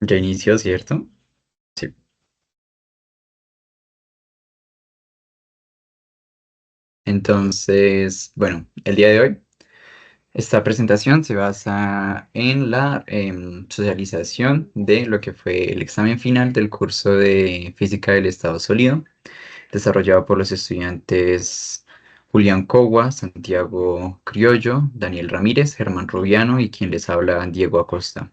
Ya inició, ¿cierto? Sí. Entonces, bueno, el día de hoy, esta presentación se basa en la socialización de lo que fue el examen final del curso de Física del Estado Sólido, desarrollado por los estudiantes Julián Cogua, Santiago Criollo, Daniel Ramírez, Germán Rubiano y quien les habla, Diego Acosta.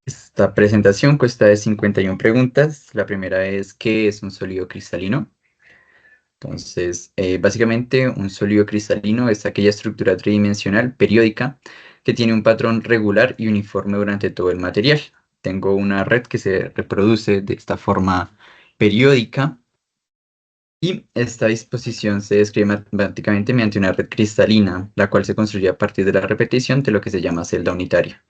Esta presentación consta de 51 preguntas. La primera es: ¿qué es un sólido cristalino? Entonces, básicamente un sólido cristalino es aquella estructura tridimensional periódica que tiene un patrón regular y uniforme durante todo el material. Tengo una red que se reproduce de esta forma periódica y esta disposición se describe matemáticamente mediante una red cristalina, la cual se construye a partir de la repetición de lo que se llama celda unitaria.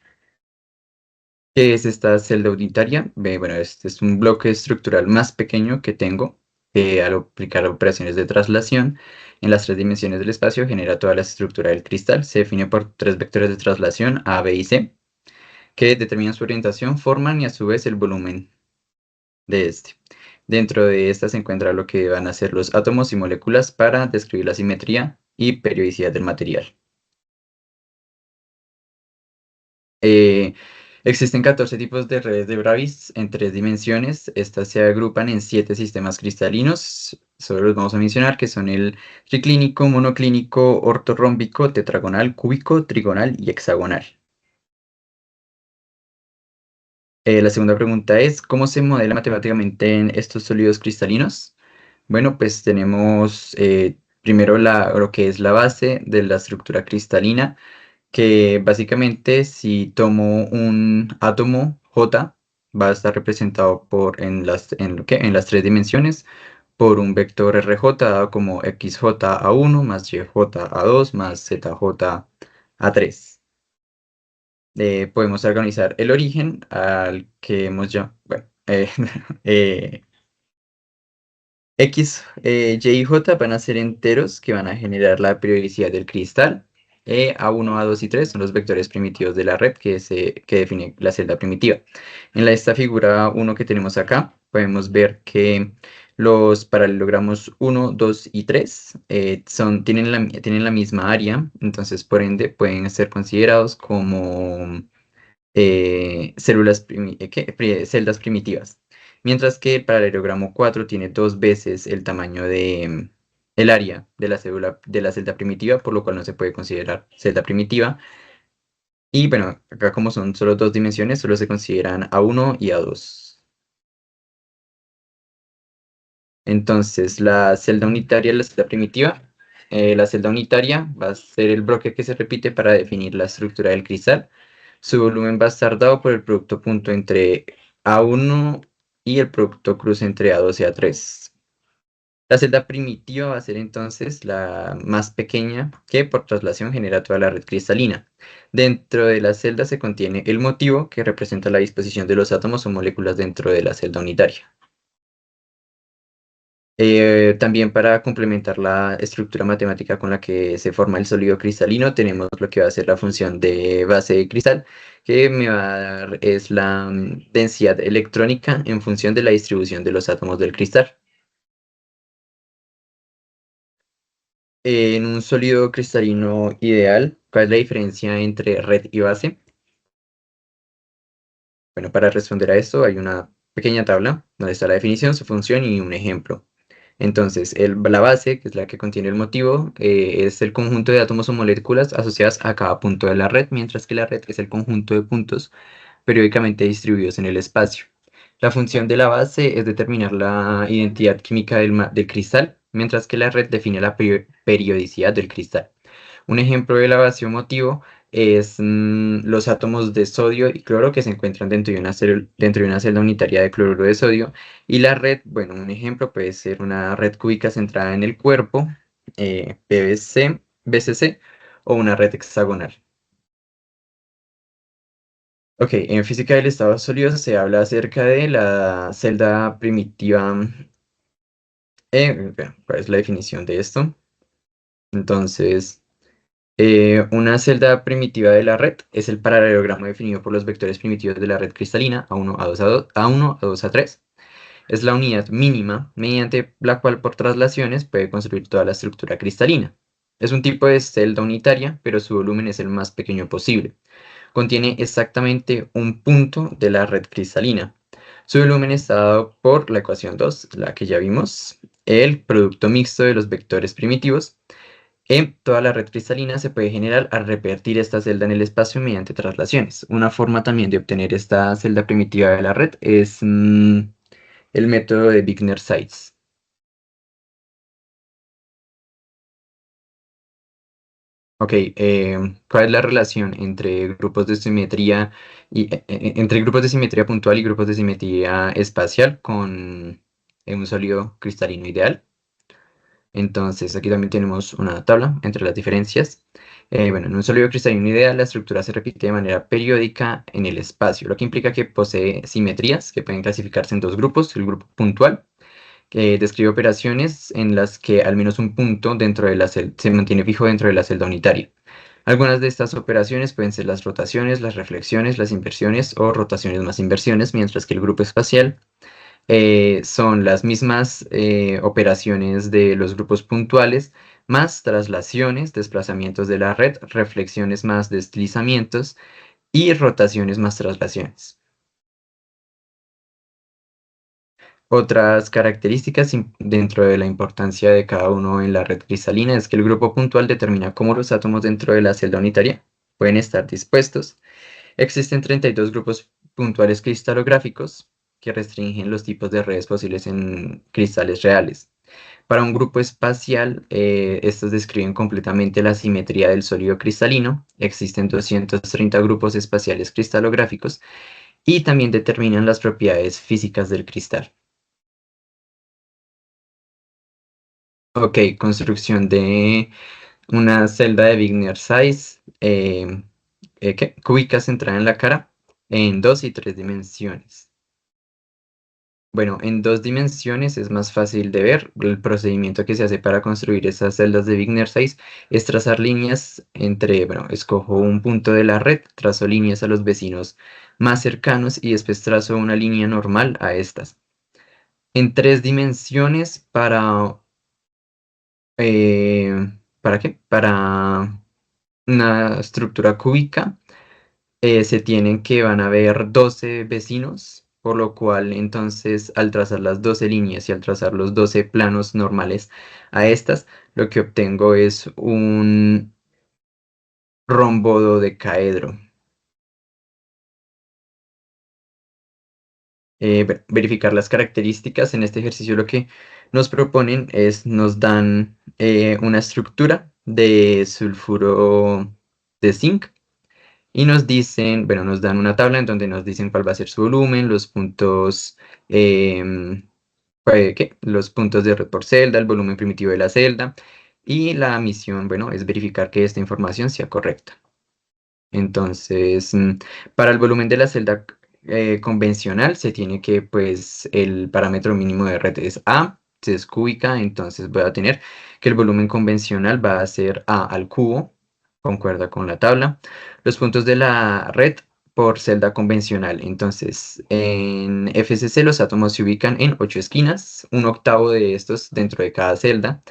¿Qué es esta celda unitaria? Bueno, este es un bloque estructural más pequeño que tengo, que al aplicar operaciones de traslación en las tres dimensiones del espacio genera toda la estructura del cristal. Se define por tres vectores de traslación A, B y C, que determinan su orientación, forman y a su vez el volumen de este. Dentro de esta se encuentra lo que van a ser los átomos y moléculas para describir la simetría y periodicidad del material. Eh, Existen 14 tipos de redes de Bravais en tres dimensiones. Estas se agrupan en 7 sistemas cristalinos. Solo los vamos a mencionar, que son el triclínico, monoclínico, ortorrómbico, tetragonal, cúbico, trigonal y hexagonal. La segunda pregunta es: ¿cómo se modela matemáticamente en estos sólidos cristalinos? Bueno, pues tenemos primero lo que es la base de la estructura cristalina, que básicamente si tomo un átomo J, va a estar representado en las tres dimensiones por un vector RJ dado como XJ a 1 más YJ a 2 más ZJ a 3. Podemos organizar el origen al que hemos ya, bueno, eh, X, Y y J van a ser enteros que van a generar la periodicidad del cristal. A1, A2 y 3 son los vectores primitivos de la red que define la celda primitiva. En esta figura 1 que tenemos acá, podemos ver que los paralelogramos 1, 2 y 3 tienen la misma área, entonces por ende pueden ser considerados como celdas primitivas. Mientras que el paralelogramo 4 tiene dos veces el tamaño el área de la célula de la celda primitiva, por lo cual no se puede considerar celda primitiva. Y bueno, acá como son solo dos dimensiones, solo se consideran A1 y A2. Entonces, la celda unitaria, la celda primitiva, la celda unitaria va a ser el bloque que se repite para definir la estructura del cristal. Su volumen va a estar dado por el producto punto entre A1 y el producto cruce entre A2 y A3. La celda primitiva va a ser entonces la más pequeña que por traslación genera toda la red cristalina. Dentro de la celda se contiene el motivo que representa la disposición de los átomos o moléculas dentro de la celda unitaria. También para complementar la estructura matemática con la que se forma el sólido cristalino, tenemos lo que va a ser la función de base de cristal, que me va a dar es la densidad electrónica en función de la distribución de los átomos del cristal. En un sólido cristalino ideal, ¿cuál es la diferencia entre red y base? Bueno, para responder a esto hay una pequeña tabla donde está la definición, su función y un ejemplo. Entonces, la base, que es la que contiene el motivo, es el conjunto de átomos o moléculas asociadas a cada punto de la red, mientras que la red es el conjunto de puntos periódicamente distribuidos en el espacio. La función de la base es determinar la identidad química del cristal, mientras que la red define la periodicidad del cristal. Un ejemplo de la base o motivo es los átomos de sodio y cloro que se encuentran dentro de una celda unitaria de cloruro de sodio. Y la red, bueno, un ejemplo puede ser una red cúbica centrada en el cuerpo, PVC, BCC, o una red hexagonal. Ok, en física del estado sólido se habla acerca de la celda primitiva. Bueno, ¿cuál es la definición de esto? Entonces, Una celda primitiva de la red es el paralelogramo definido por los vectores primitivos de la red cristalina A1, A2, A1, A2, A3. Es la unidad mínima mediante la cual por traslaciones puede construir toda la estructura cristalina. Es un tipo de celda unitaria, pero su volumen es el más pequeño posible. Contiene exactamente un punto de la red cristalina. Su volumen está dado por la ecuación 2, la que ya vimos, el producto mixto de los vectores primitivos. En toda la red cristalina se puede generar al repetir esta celda en el espacio mediante traslaciones. Una forma también de obtener esta celda primitiva de la red es el método de Wigner-Seitz. Ok, ¿cuál es la relación entre grupos de simetría entre grupos de simetría puntual y grupos de simetría espacial con un sólido cristalino ideal? Entonces, aquí también tenemos una tabla entre las diferencias. Bueno, en un sólido cristalino ideal, la estructura se repite de manera periódica en el espacio, lo que implica que posee simetrías que pueden clasificarse en dos grupos: el grupo puntual, que describe operaciones en las que al menos un punto dentro de la celda se mantiene fijo dentro de la celda unitaria. Algunas de estas operaciones pueden ser las rotaciones, las reflexiones, las inversiones o rotaciones más inversiones, mientras que el grupo espacial son las mismas operaciones de los grupos puntuales, más traslaciones, desplazamientos de la red, reflexiones más deslizamientos y rotaciones más traslaciones. Otras características dentro de la importancia de cada uno en la red cristalina es que el grupo puntual determina cómo los átomos dentro de la celda unitaria pueden estar dispuestos. Existen 32 grupos puntuales cristalográficos que restringen los tipos de redes posibles en cristales reales. Para un grupo espacial, estos describen completamente la simetría del sólido cristalino. Existen 230 grupos espaciales cristalográficos y también determinan las propiedades físicas del cristal. Ok, construcción de una celda de Wigner-Seitz cúbica centrada en la cara en 2 y 3 dimensiones. Bueno, en 2 dimensiones es más fácil de ver. El procedimiento que se hace para construir esas celdas de Wigner-Seitz es trazar líneas bueno, escojo un punto de la red, trazo líneas a los vecinos más cercanos y después trazo una línea normal a estas. En 3 dimensiones, ¿para qué? Para una estructura cúbica, se tienen que van a haber 12 vecinos, por lo cual entonces al trazar las 12 líneas y al trazar los 12 planos normales a estas, lo que obtengo es un rombo dodecaedro. Verificar las características en este ejercicio, lo que nos proponen es, nos dan una estructura de sulfuro de zinc. Y nos dicen, bueno, nos dan una tabla en donde nos dicen cuál va a ser su volumen, los puntos, los puntos de red por celda, el volumen primitivo de la celda. Y la misión, bueno, es verificar que esta información sea correcta. Entonces, para el volumen de la celda convencional se tiene que, pues, el parámetro mínimo de red es A, si es cúbica, entonces voy a tener que el volumen convencional va a ser A al cubo, concuerda con la tabla. Los puntos de la red por celda convencional, entonces en FCC los átomos se ubican en 8 esquinas, un octavo de estos dentro de cada celda.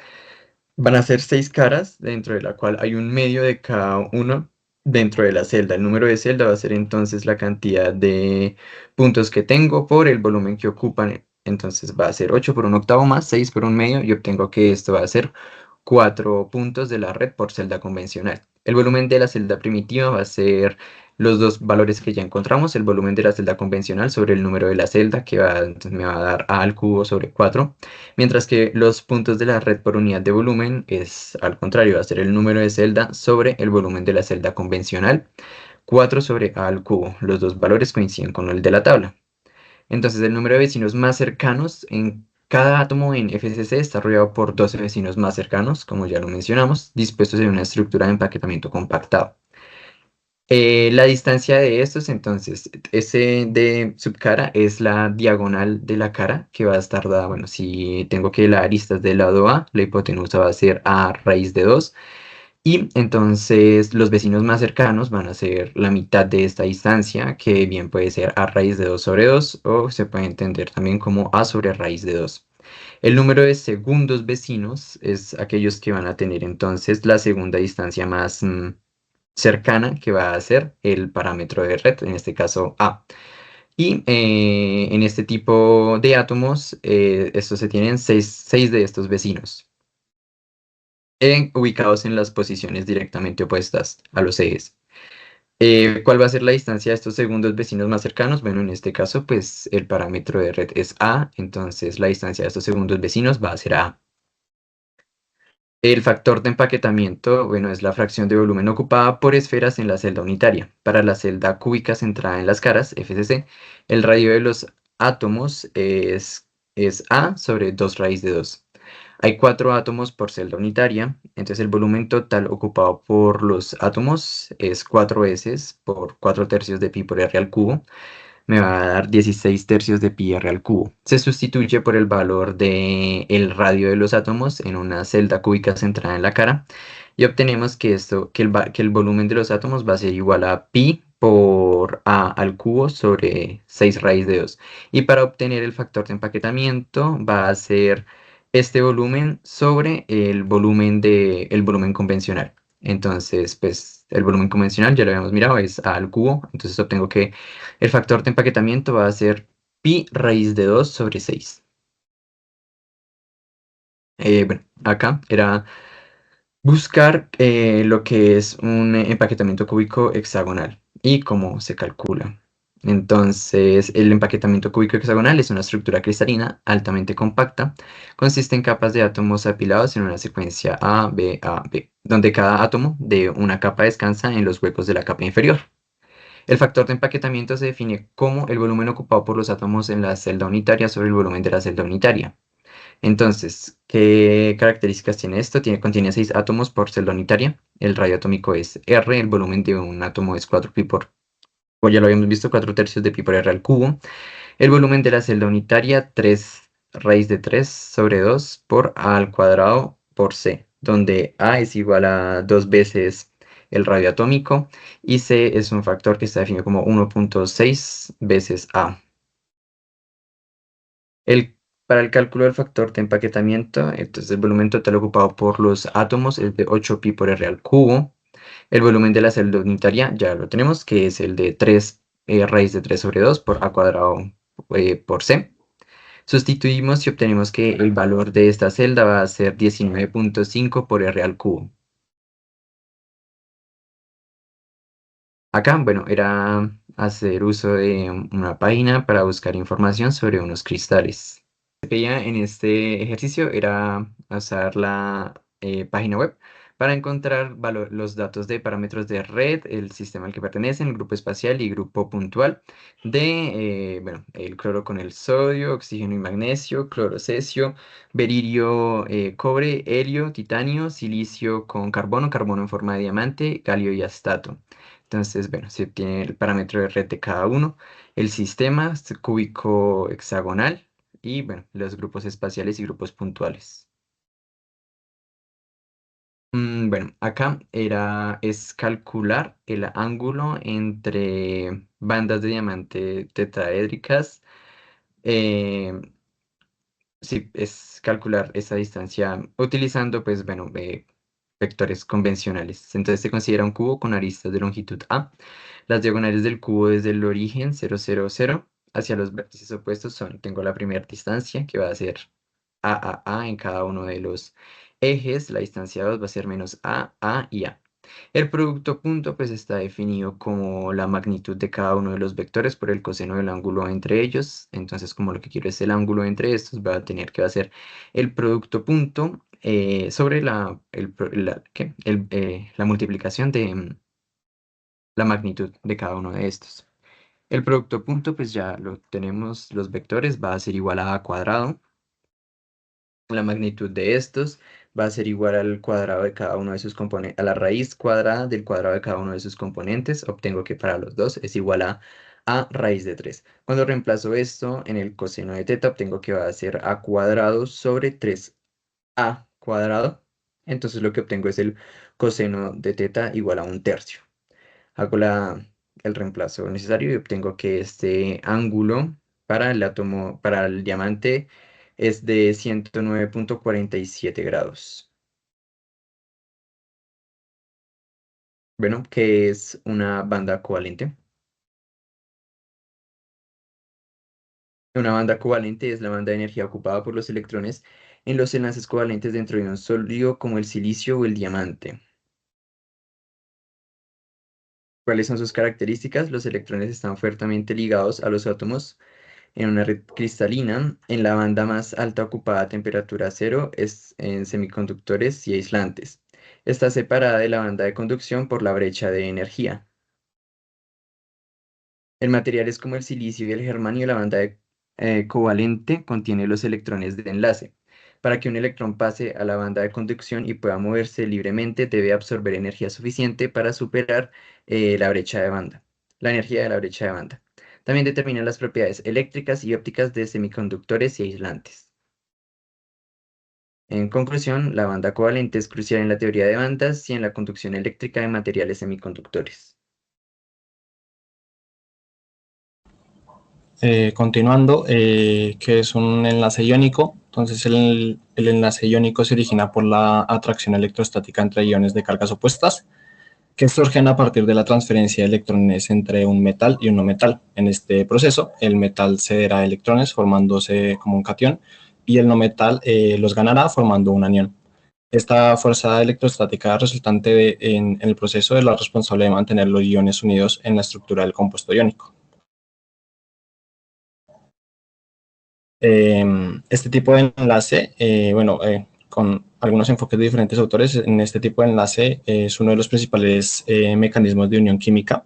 Van a ser 6 caras, dentro de la cual hay un medio de cada uno dentro de la celda. El número de celda va a ser entonces la cantidad de puntos que tengo por el volumen que ocupan. Entonces va a ser 8 por un octavo más 6 por un medio y obtengo que esto va a ser 4 puntos de la red por celda convencional. El volumen de la celda primitiva va a ser los dos valores que ya encontramos: el volumen de la celda convencional sobre el número de la celda, que entonces me va a dar A al cubo sobre 4. Mientras que los puntos de la red por unidad de volumen es al contrario, va a ser el número de celda sobre el volumen de la celda convencional, 4 sobre A al cubo. Los dos valores coinciden con el de la tabla. Entonces el número de vecinos más cercanos en cada átomo en FCC está rodeado por 12 vecinos más cercanos, como ya lo mencionamos, dispuestos en una estructura de empaquetamiento compactado. La distancia de estos, entonces, S de subcara es la diagonal de la cara que va a estar dada, bueno, si tengo que la arista es del lado A, la hipotenusa va a ser A raíz de 2, Y entonces los vecinos más cercanos van a ser la mitad de esta distancia, que bien puede ser a raíz de 2 sobre 2 o se puede entender también como a sobre raíz de 2. El número de segundos vecinos es aquellos que van a tener entonces la segunda distancia más cercana, que va a ser el parámetro de red, en este caso A. Y en este tipo de átomos, estos se tienen seis de estos vecinos, ubicados en las posiciones directamente opuestas a los ejes. ¿Cuál va a ser la distancia de estos segundos vecinos más cercanos? Bueno, en este caso, pues el parámetro de red es A, entonces la distancia de estos segundos vecinos va a ser A. El factor de empaquetamiento, bueno, es la fracción de volumen ocupada por esferas en la celda unitaria. Para la celda cúbica centrada en las caras, FCC, el radio de los átomos es A sobre 2 raíz de 2. Hay 4 átomos por celda unitaria, entonces el volumen total ocupado por los átomos es 4 veces por 4 tercios de pi por r al cubo, me va a dar 16 tercios de pi r al cubo. Se sustituye por el valor del radio de los átomos en una celda cúbica centrada en la cara y obtenemos que el volumen de los átomos va a ser igual a pi por a al cubo sobre 6 raíz de 2. Y para obtener el factor de empaquetamiento va a ser este volumen sobre el volumen convencional. Entonces, pues el volumen convencional, ya lo habíamos mirado, es a al cubo. Entonces obtengo que el factor de empaquetamiento va a ser pi raíz de 2 sobre 6. Bueno, acá era buscar lo que es un empaquetamiento cúbico hexagonal y cómo se calcula. Entonces, el empaquetamiento cúbico hexagonal es una estructura cristalina altamente compacta. Consiste en capas de átomos apilados en una secuencia A, B, donde cada átomo de una capa descansa en los huecos de la capa inferior. El factor de empaquetamiento se define como el volumen ocupado por los átomos en la celda unitaria sobre el volumen de la celda unitaria. Entonces, ¿qué características tiene esto? Contiene 6 átomos por celda unitaria. El radio atómico es R, el volumen de un átomo es 4 pi por, o ya lo habíamos visto, 4 tercios de pi por R al cubo. El volumen de la celda unitaria, 3 raíz de 3 sobre 2 por A al cuadrado por C, donde A es igual a 2 veces el radio atómico y C es un factor que está definido como 1.6 veces A. Para el cálculo del factor de empaquetamiento, entonces el volumen total ocupado por los átomos es de 8 pi por R al cubo. El volumen de la celda unitaria ya lo tenemos, que es el de 3 raíz de 3 sobre 2 por A cuadrado por C. Sustituimos y obtenemos que el valor de esta celda va a ser 19.5 por R al cubo. Acá, bueno, era hacer uso de una página para buscar información sobre unos cristales. Lo que pedía en este ejercicio era usar la página web para encontrar los datos de parámetros de red, el sistema al que pertenecen, el grupo espacial y grupo puntual de, bueno, el cloro con el sodio, oxígeno y magnesio, cloro, cesio, beririo, cobre, helio, titanio, silicio con carbono, carbono en forma de diamante, galio y astato. Entonces, bueno, se obtiene el parámetro de red de cada uno, el sistema cúbico hexagonal y, bueno, los grupos espaciales y grupos puntuales. Bueno, acá es calcular el ángulo entre bandas de diamante tetraédricas. eh, sí, es calcular esa distancia utilizando, pues, bueno, vectores convencionales. Entonces se considera un cubo con aristas de longitud A. Las diagonales del cubo desde el origen 0, 0, 0 hacia los vértices opuestos tengo la primera distancia que va a ser A en cada uno de los ejes. La distancia 2 va a ser menos A y A. El producto punto pues está definido como la magnitud de cada uno de los vectores por el coseno del ángulo entre ellos. Entonces, como lo que quiero es el ángulo entre estos, va a tener que va a ser el producto punto sobre la multiplicación de la magnitud de cada uno de estos. El producto punto, pues ya lo tenemos, los vectores, va a ser igual a cuadrado. La magnitud de estos va a ser igual al cuadrado de cada uno de sus componentes, a la raíz cuadrada del cuadrado de cada uno de sus componentes. Obtengo que para los dos es igual a raíz de 3. Cuando reemplazo esto en el coseno de teta, obtengo que va a ser a cuadrado sobre 3a cuadrado. Entonces lo que obtengo es el coseno de teta igual a 1/3. Hago el reemplazo necesario y obtengo que este ángulo para el átomo, para el diamante, es de 109,47 grados. Bueno, ¿qué es una banda covalente? Una banda covalente es la banda de energía ocupada por los electrones en los enlaces covalentes dentro de un sólido como el silicio o el diamante. ¿Cuáles son sus características? Los electrones están fuertemente ligados a los átomos en una red cristalina. En la banda más alta ocupada a temperatura cero es en semiconductores y aislantes. Está separada de la banda de conducción por la brecha de energía. El material es como el silicio y el germanio. La banda covalente contiene los electrones de enlace. Para que un electrón pase a la banda de conducción y pueda moverse libremente, debe absorber energía suficiente para superar la brecha de banda, la energía de la brecha de banda. También determina las propiedades eléctricas y ópticas de semiconductores y aislantes. En conclusión, la banda covalente es crucial en la teoría de bandas y en la conducción eléctrica de materiales semiconductores. Continuando, que es un enlace iónico. Entonces, el enlace iónico se origina por la atracción electrostática entre iones de cargas opuestas que surgen a partir de la transferencia de electrones entre un metal y un no metal. En este proceso, el metal cederá electrones formándose como un catión y el no metal los ganará formando un anión. Esta fuerza electrostática resultante en el proceso es la responsable de mantener los iones unidos en la estructura del compuesto iónico. Este tipo de enlace, con algunos enfoques de diferentes autores, en este tipo de enlace es uno de los principales mecanismos de unión química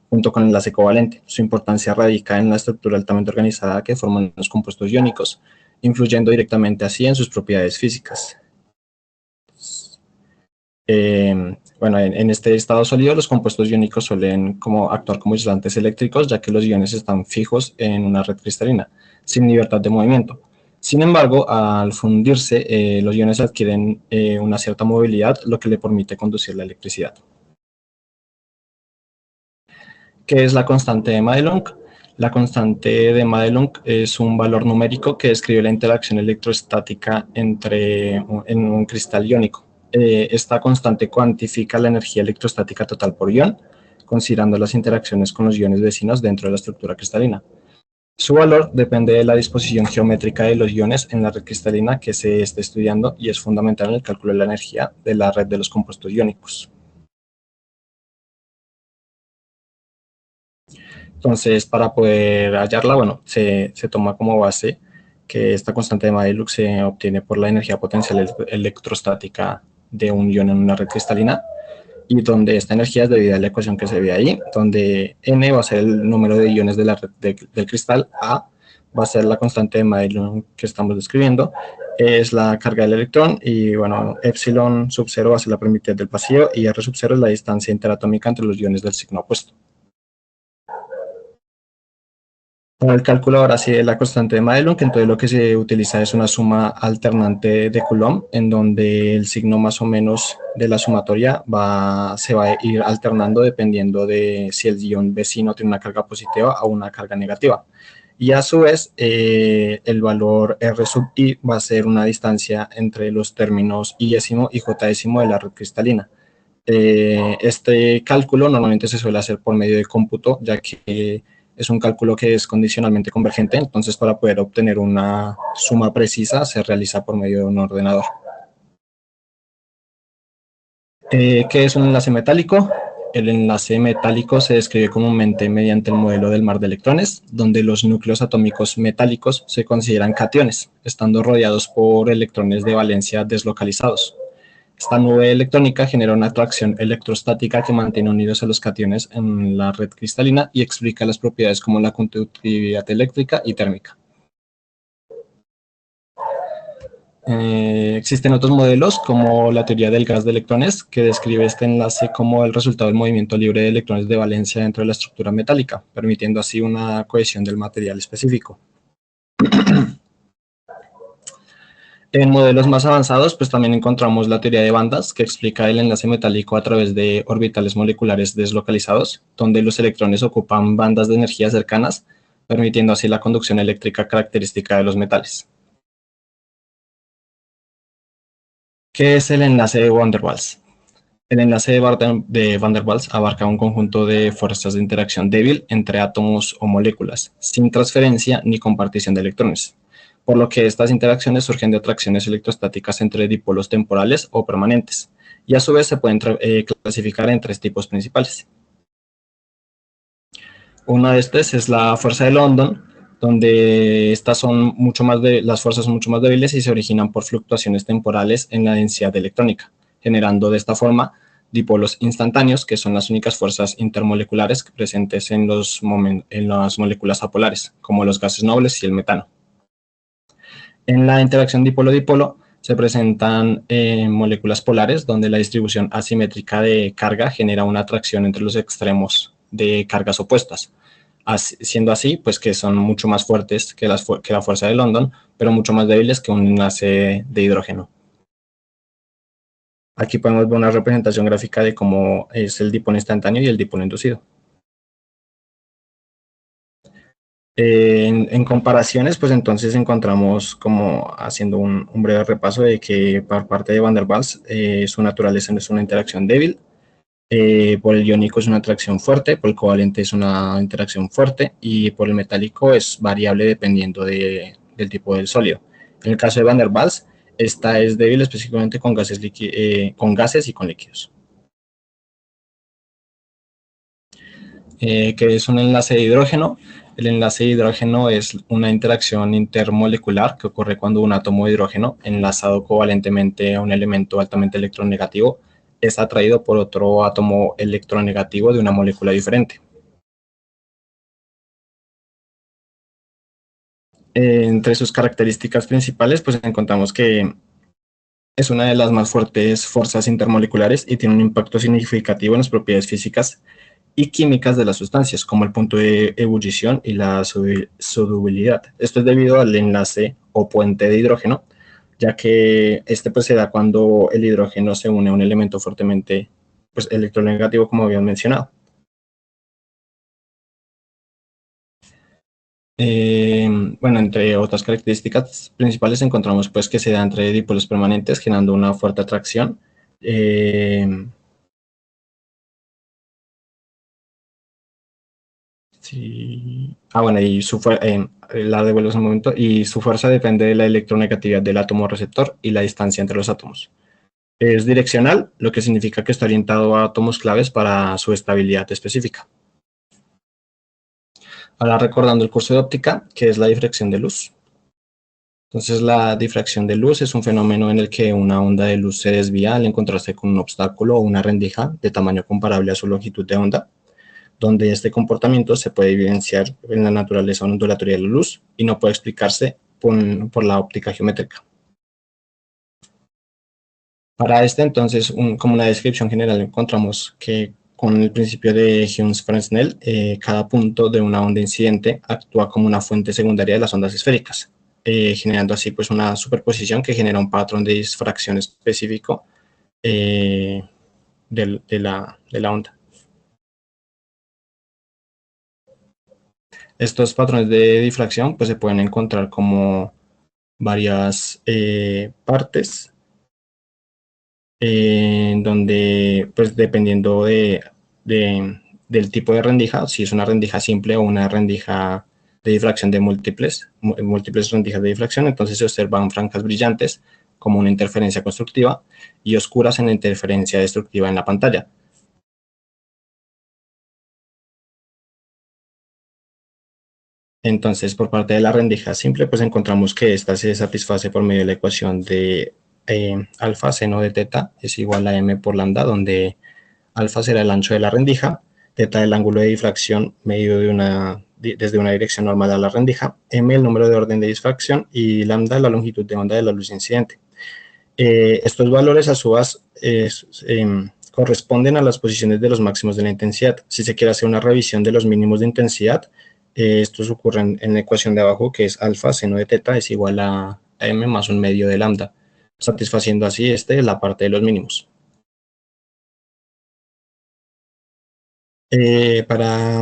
junto con el enlace covalente. Su importancia radica en la estructura altamente organizada que forman los compuestos iónicos, influyendo directamente así en sus propiedades físicas. En este estado sólido, los compuestos iónicos suelen actuar como aislantes eléctricos, ya que los iones están fijos en una red cristalina, sin libertad de movimiento. Sin embargo, al fundirse, los iones adquieren una cierta movilidad, lo que le permite conducir la electricidad. ¿Qué es la constante de Madelung? La constante de Madelung es un valor numérico que describe la interacción electrostática en un cristal iónico. Esta constante cuantifica la energía electrostática total por ion, considerando las interacciones con los iones vecinos dentro de la estructura cristalina. Su valor depende de la disposición geométrica de los iones en la red cristalina que se esté estudiando y es fundamental en el cálculo de la energía de la red de los compuestos iónicos. Entonces, para poder hallarla, se toma como base que esta constante de Madelung se obtiene por la energía potencial electrostática de un ion en una red cristalina, y donde esta energía es debida a la ecuación que se ve ahí, donde n va a ser el número de iones de la red del cristal, a va a ser la constante de Madelung que estamos describiendo, es la carga del electrón, y epsilon sub 0 va a ser la permitividad del pasillo, y r sub 0 es la distancia interatómica entre los iones del signo opuesto. Para el cálculo ahora sí de la constante de Madelung, entonces lo que se utiliza es una suma alternante de Coulomb, en donde el signo más o menos de la sumatoria se va a ir alternando dependiendo de si el ion vecino tiene una carga positiva o una carga negativa. Y a su vez, el valor R sub I va a ser una distancia entre los términos I-ésimo y J-ésimo de la red cristalina. Este cálculo normalmente se suele hacer por medio de cómputo, ya que es un cálculo que es condicionalmente convergente, entonces para poder obtener una suma precisa se realiza por medio de un ordenador. ¿Qué es un enlace metálico? El enlace metálico se describe comúnmente mediante el modelo del mar de electrones, donde los núcleos atómicos metálicos se consideran cationes, estando rodeados por electrones de valencia deslocalizados. Esta nube electrónica genera una atracción electrostática que mantiene unidos a los cationes en la red cristalina y explica las propiedades como la conductividad eléctrica y térmica. Existen otros modelos como la teoría del gas de electrones, que describe este enlace como el resultado del movimiento libre de electrones de valencia dentro de la estructura metálica, permitiendo así una cohesión del material específico. En modelos más avanzados, pues también encontramos la teoría de bandas, que explica el enlace metálico a través de orbitales moleculares deslocalizados, donde los electrones ocupan bandas de energía cercanas, permitiendo así la conducción eléctrica característica de los metales. ¿Qué es el enlace de Van der Waals? El enlace de Van der Waals abarca un conjunto de fuerzas de interacción débil entre átomos o moléculas, sin transferencia ni compartición de electrones, por lo que estas interacciones surgen de atracciones electrostáticas entre dipolos temporales o permanentes, y a su vez se pueden clasificar en tres tipos principales. Una de estas es la fuerza de London, donde estas son las fuerzas son mucho más débiles y se originan por fluctuaciones temporales en la densidad electrónica, generando de esta forma dipolos instantáneos, que son las únicas fuerzas intermoleculares presentes en las moléculas apolares, como los gases nobles y el metano. En la interacción dipolo-dipolo se presentan moléculas polares, donde la distribución asimétrica de carga genera una atracción entre los extremos de cargas opuestas, siendo así pues que son mucho más fuertes que la fuerza de London, pero mucho más débiles que un enlace de hidrógeno. Aquí podemos ver una representación gráfica de cómo es el dipolo instantáneo y el dipolo inducido. En comparaciones, pues entonces encontramos, como haciendo un breve repaso, de que por parte de Van der Waals su naturaleza no es una interacción débil, por el iónico es una atracción fuerte, por el covalente es una interacción fuerte y por el metálico es variable dependiendo del tipo del sólido. En el caso de Van der Waals, esta es débil específicamente con gases y con líquidos. Que es un enlace de hidrógeno. El enlace de hidrógeno es una interacción intermolecular que ocurre cuando un átomo de hidrógeno enlazado covalentemente a un elemento altamente electronegativo es atraído por otro átomo electronegativo de una molécula diferente. Entre sus características principales, pues encontramos que es una de las más fuertes fuerzas intermoleculares y tiene un impacto significativo en las propiedades físicas y químicas de las sustancias, como el punto de ebullición y la solubilidad. Esto es debido al enlace o puente de hidrógeno, ya que este pues se da cuando el hidrógeno se une a un elemento fuertemente pues, electronegativo, como habían mencionado. Bueno, entre otras características principales encontramos pues que se da entre dipolos permanentes generando una fuerte atracción. Sí. Bueno, y la devuelvo un momento, y su fuerza depende de la electronegatividad del átomo receptor y la distancia entre los átomos. Es direccional, lo que significa que está orientado a átomos claves para su estabilidad específica. Ahora recordando el curso de óptica, que es la difracción de luz. Entonces la difracción de luz es un fenómeno en el que una onda de luz se desvía al encontrarse con un obstáculo o una rendija de tamaño comparable a su longitud de onda, donde este comportamiento se puede evidenciar en la naturaleza ondulatoria de la luz y no puede explicarse por la óptica geométrica. Para este entonces, como una descripción general, encontramos que con el principio de Humes-Fresnel, cada punto de una onda incidente actúa como una fuente secundaria de las ondas esféricas, generando así pues una superposición que genera un patrón de difracción específico de la onda. Estos patrones de difracción pues se pueden encontrar como varias partes en donde pues dependiendo del tipo de rendija, si es una rendija simple o una rendija de difracción de múltiples rendijas de difracción, entonces se observan franjas brillantes como una interferencia constructiva y oscuras en la interferencia destructiva en la pantalla. Entonces, por parte de la rendija simple, pues encontramos que esta se satisface por medio de la ecuación de alfa seno de teta es igual a m por lambda, donde alfa será el ancho de la rendija, teta el ángulo de difracción medido desde una dirección normal a la rendija, m el número de orden de difracción y lambda la longitud de onda de la luz incidente. Estos valores a su vez corresponden a las posiciones de los máximos de la intensidad. Si se quiere hacer una revisión de los mínimos de intensidad, estos ocurren en la ecuación de abajo, que es alfa seno de teta es igual a m más 1/2 de lambda, satisfaciendo así la parte de los mínimos. Para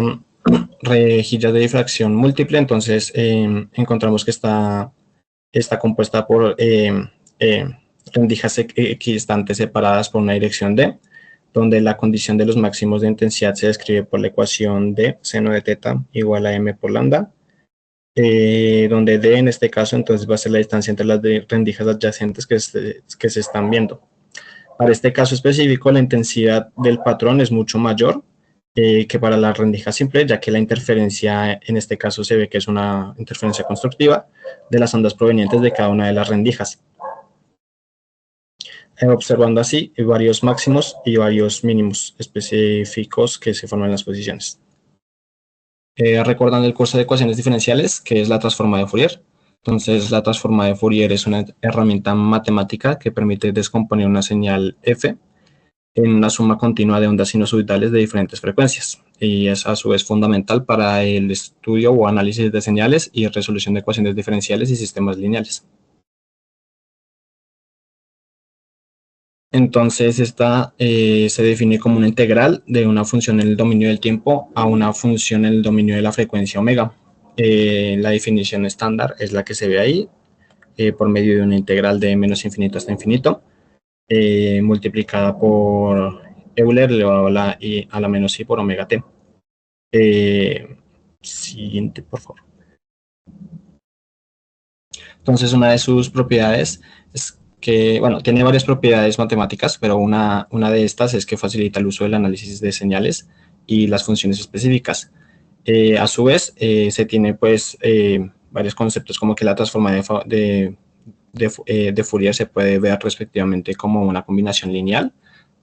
rejillas de difracción múltiple, entonces encontramos que está compuesta por rendijas equidistantes separadas por una dirección D, donde la condición de los máximos de intensidad se describe por la ecuación de seno de teta igual a m por lambda, donde D en este caso entonces va a ser la distancia entre las rendijas adyacentes que se están viendo. Para este caso específico, la intensidad del patrón es mucho mayor que para la rendija simple, ya que la interferencia en este caso se ve que es una interferencia constructiva de las ondas provenientes de cada una de las rendijas. Observando así varios máximos y varios mínimos específicos que se forman en las posiciones. Recordando el curso de ecuaciones diferenciales, que es la transformada de Fourier. Entonces, la transformada de Fourier es una herramienta matemática que permite descomponer una señal f en una suma continua de ondas sinusoidales de diferentes frecuencias, y es a su vez fundamental para el estudio o análisis de señales y resolución de ecuaciones diferenciales y sistemas lineales. Entonces, esta se define como una integral de una función en el dominio del tiempo a una función en el dominio de la frecuencia omega. La definición estándar es la que se ve ahí, por medio de una integral de menos infinito hasta infinito, multiplicada por Euler elevado a la menos i por omega t. Siguiente, por favor. Entonces, una de sus propiedades es que, bueno, tiene varias propiedades matemáticas, pero una de estas es que facilita el uso del análisis de señales y las funciones específicas. A su vez, se tiene pues varios conceptos como que la transforma de Fourier se puede ver respectivamente como una combinación lineal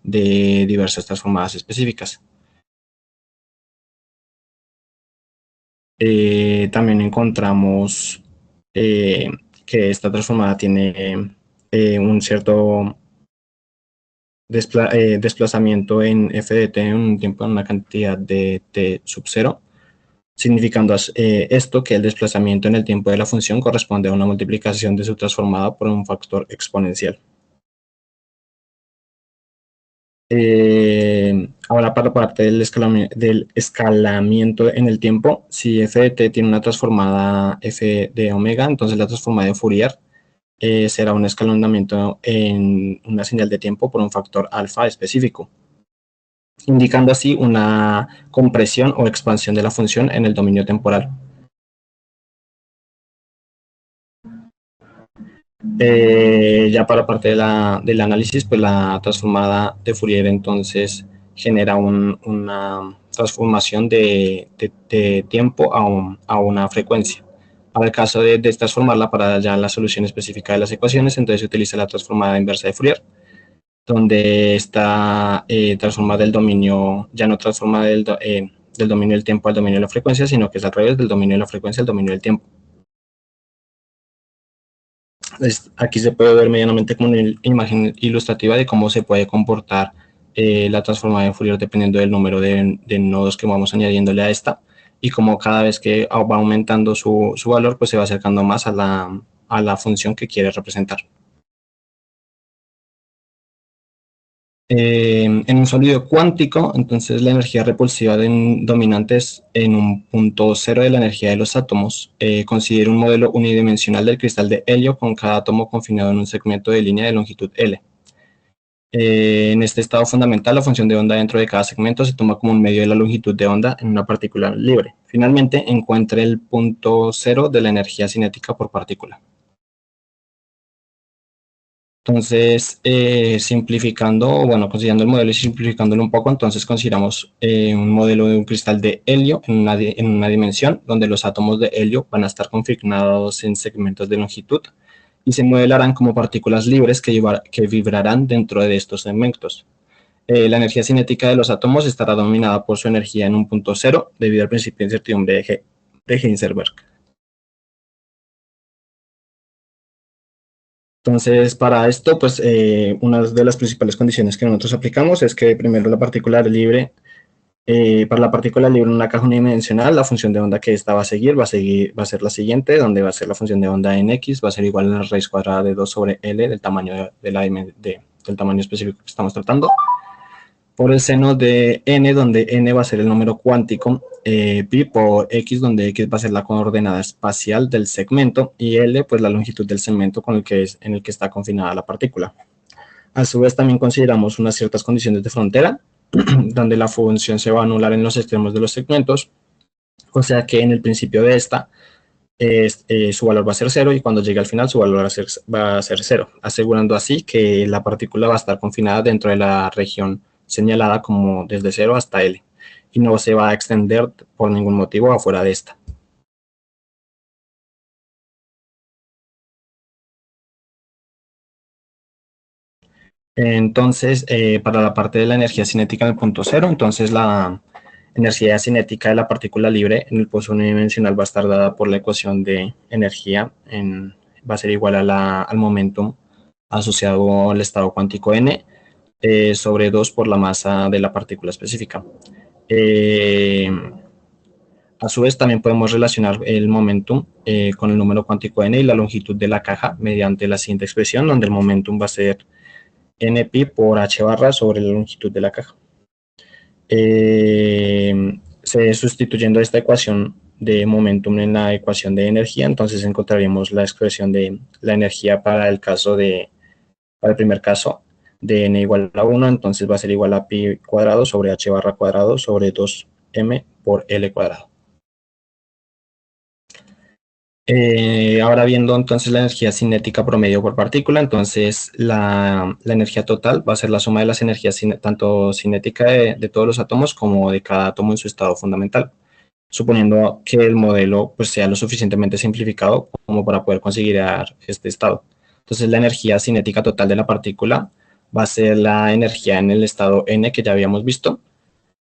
de diversas transformadas específicas. También encontramos que esta transformada tiene un cierto desplazamiento en f de t en un tiempo en una cantidad de t sub 0, significando esto que el desplazamiento en el tiempo de la función corresponde a una multiplicación de su transformada por un factor exponencial. Ahora, para la parte del escalamiento en el tiempo, si f de t tiene una transformada f de omega, entonces la transformada de Fourier será un escalonamiento en una señal de tiempo por un factor alfa específico, indicando así una compresión o expansión de la función en el dominio temporal. Ya para parte del análisis, pues la transformada de Fourier entonces genera una transformación de tiempo a una frecuencia. Para el caso de transformarla para ya la solución específica de las ecuaciones, entonces se utiliza la transformada inversa de Fourier, donde está transformada del dominio, ya no transforma del dominio del tiempo al dominio de la frecuencia, sino que es al revés, del dominio de la frecuencia al dominio del tiempo. Aquí se puede ver medianamente como una imagen ilustrativa de cómo se puede comportar la transformada de Fourier dependiendo del número de nodos que vamos añadiéndole a esta, y como cada vez que va aumentando su valor, pues se va acercando más a la función que quiere representar. En un sólido cuántico, entonces la energía repulsiva dominante es en un punto cero de la energía de los átomos. Considera un modelo unidimensional del cristal de helio con cada átomo confinado en un segmento de línea de longitud L. En este estado fundamental, la función de onda dentro de cada segmento se toma como un medio de la longitud de onda en una partícula libre. Finalmente, encuentra el punto cero de la energía cinética por partícula. Entonces, simplificando, bueno, considerando el modelo y simplificándolo un poco, entonces consideramos un modelo de un cristal de helio en una dimensión donde los átomos de helio van a estar confinados en segmentos de longitud y se modelarán como partículas libres que vibrarán dentro de estos segmentos. La energía cinética de los átomos estará dominada por su energía en un punto cero debido al principio de incertidumbre de Heisenberg. Entonces, para esto, pues una de las principales condiciones que nosotros aplicamos es que primero la partícula libre Para la partícula libre en una caja unidimensional, la función de onda que esta va a seguir, va a ser la siguiente, donde va a ser la función de onda en x, va a ser igual a la raíz cuadrada de 2 sobre L del tamaño, del tamaño específico que estamos tratando, por el seno de n, donde n va a ser el número cuántico, pi por x, donde x va a ser la coordenada espacial del segmento, y L, pues la longitud del segmento en el que está confinada la partícula. A su vez, también consideramos unas ciertas condiciones de frontera, donde la función se va a anular en los extremos de los segmentos, o sea que en el principio de esta su valor va a ser 0 y cuando llegue al final su valor va a ser 0, asegurando así que la partícula va a estar confinada dentro de la región señalada como desde 0 hasta L y no se va a extender por ningún motivo afuera de esta. Entonces, para la parte de la energía cinética en el punto 0, entonces la energía cinética de la partícula libre en el pozo unidimensional va a estar dada por la ecuación de energía, va a ser igual al momentum asociado al estado cuántico n, sobre 2 por la masa de la partícula específica. A su vez, también podemos relacionar el momentum con el número cuántico n y la longitud de la caja mediante la siguiente expresión, donde el momentum va a ser npi por h barra sobre la longitud de la caja. Sustituyendo esta ecuación de momentum en la ecuación de energía, entonces encontraríamos la expresión de la energía para el primer caso de n igual a 1, entonces va a ser igual a pi cuadrado sobre h barra cuadrado sobre 2m por L cuadrado. Ahora viendo entonces la energía cinética promedio por partícula, entonces la energía total va a ser la suma de las energías tanto cinética de todos los átomos como de cada átomo en su estado fundamental, suponiendo que el modelo pues, sea lo suficientemente simplificado como para poder conseguir este estado. Entonces la energía cinética total de la partícula va a ser la energía en el estado n que ya habíamos visto,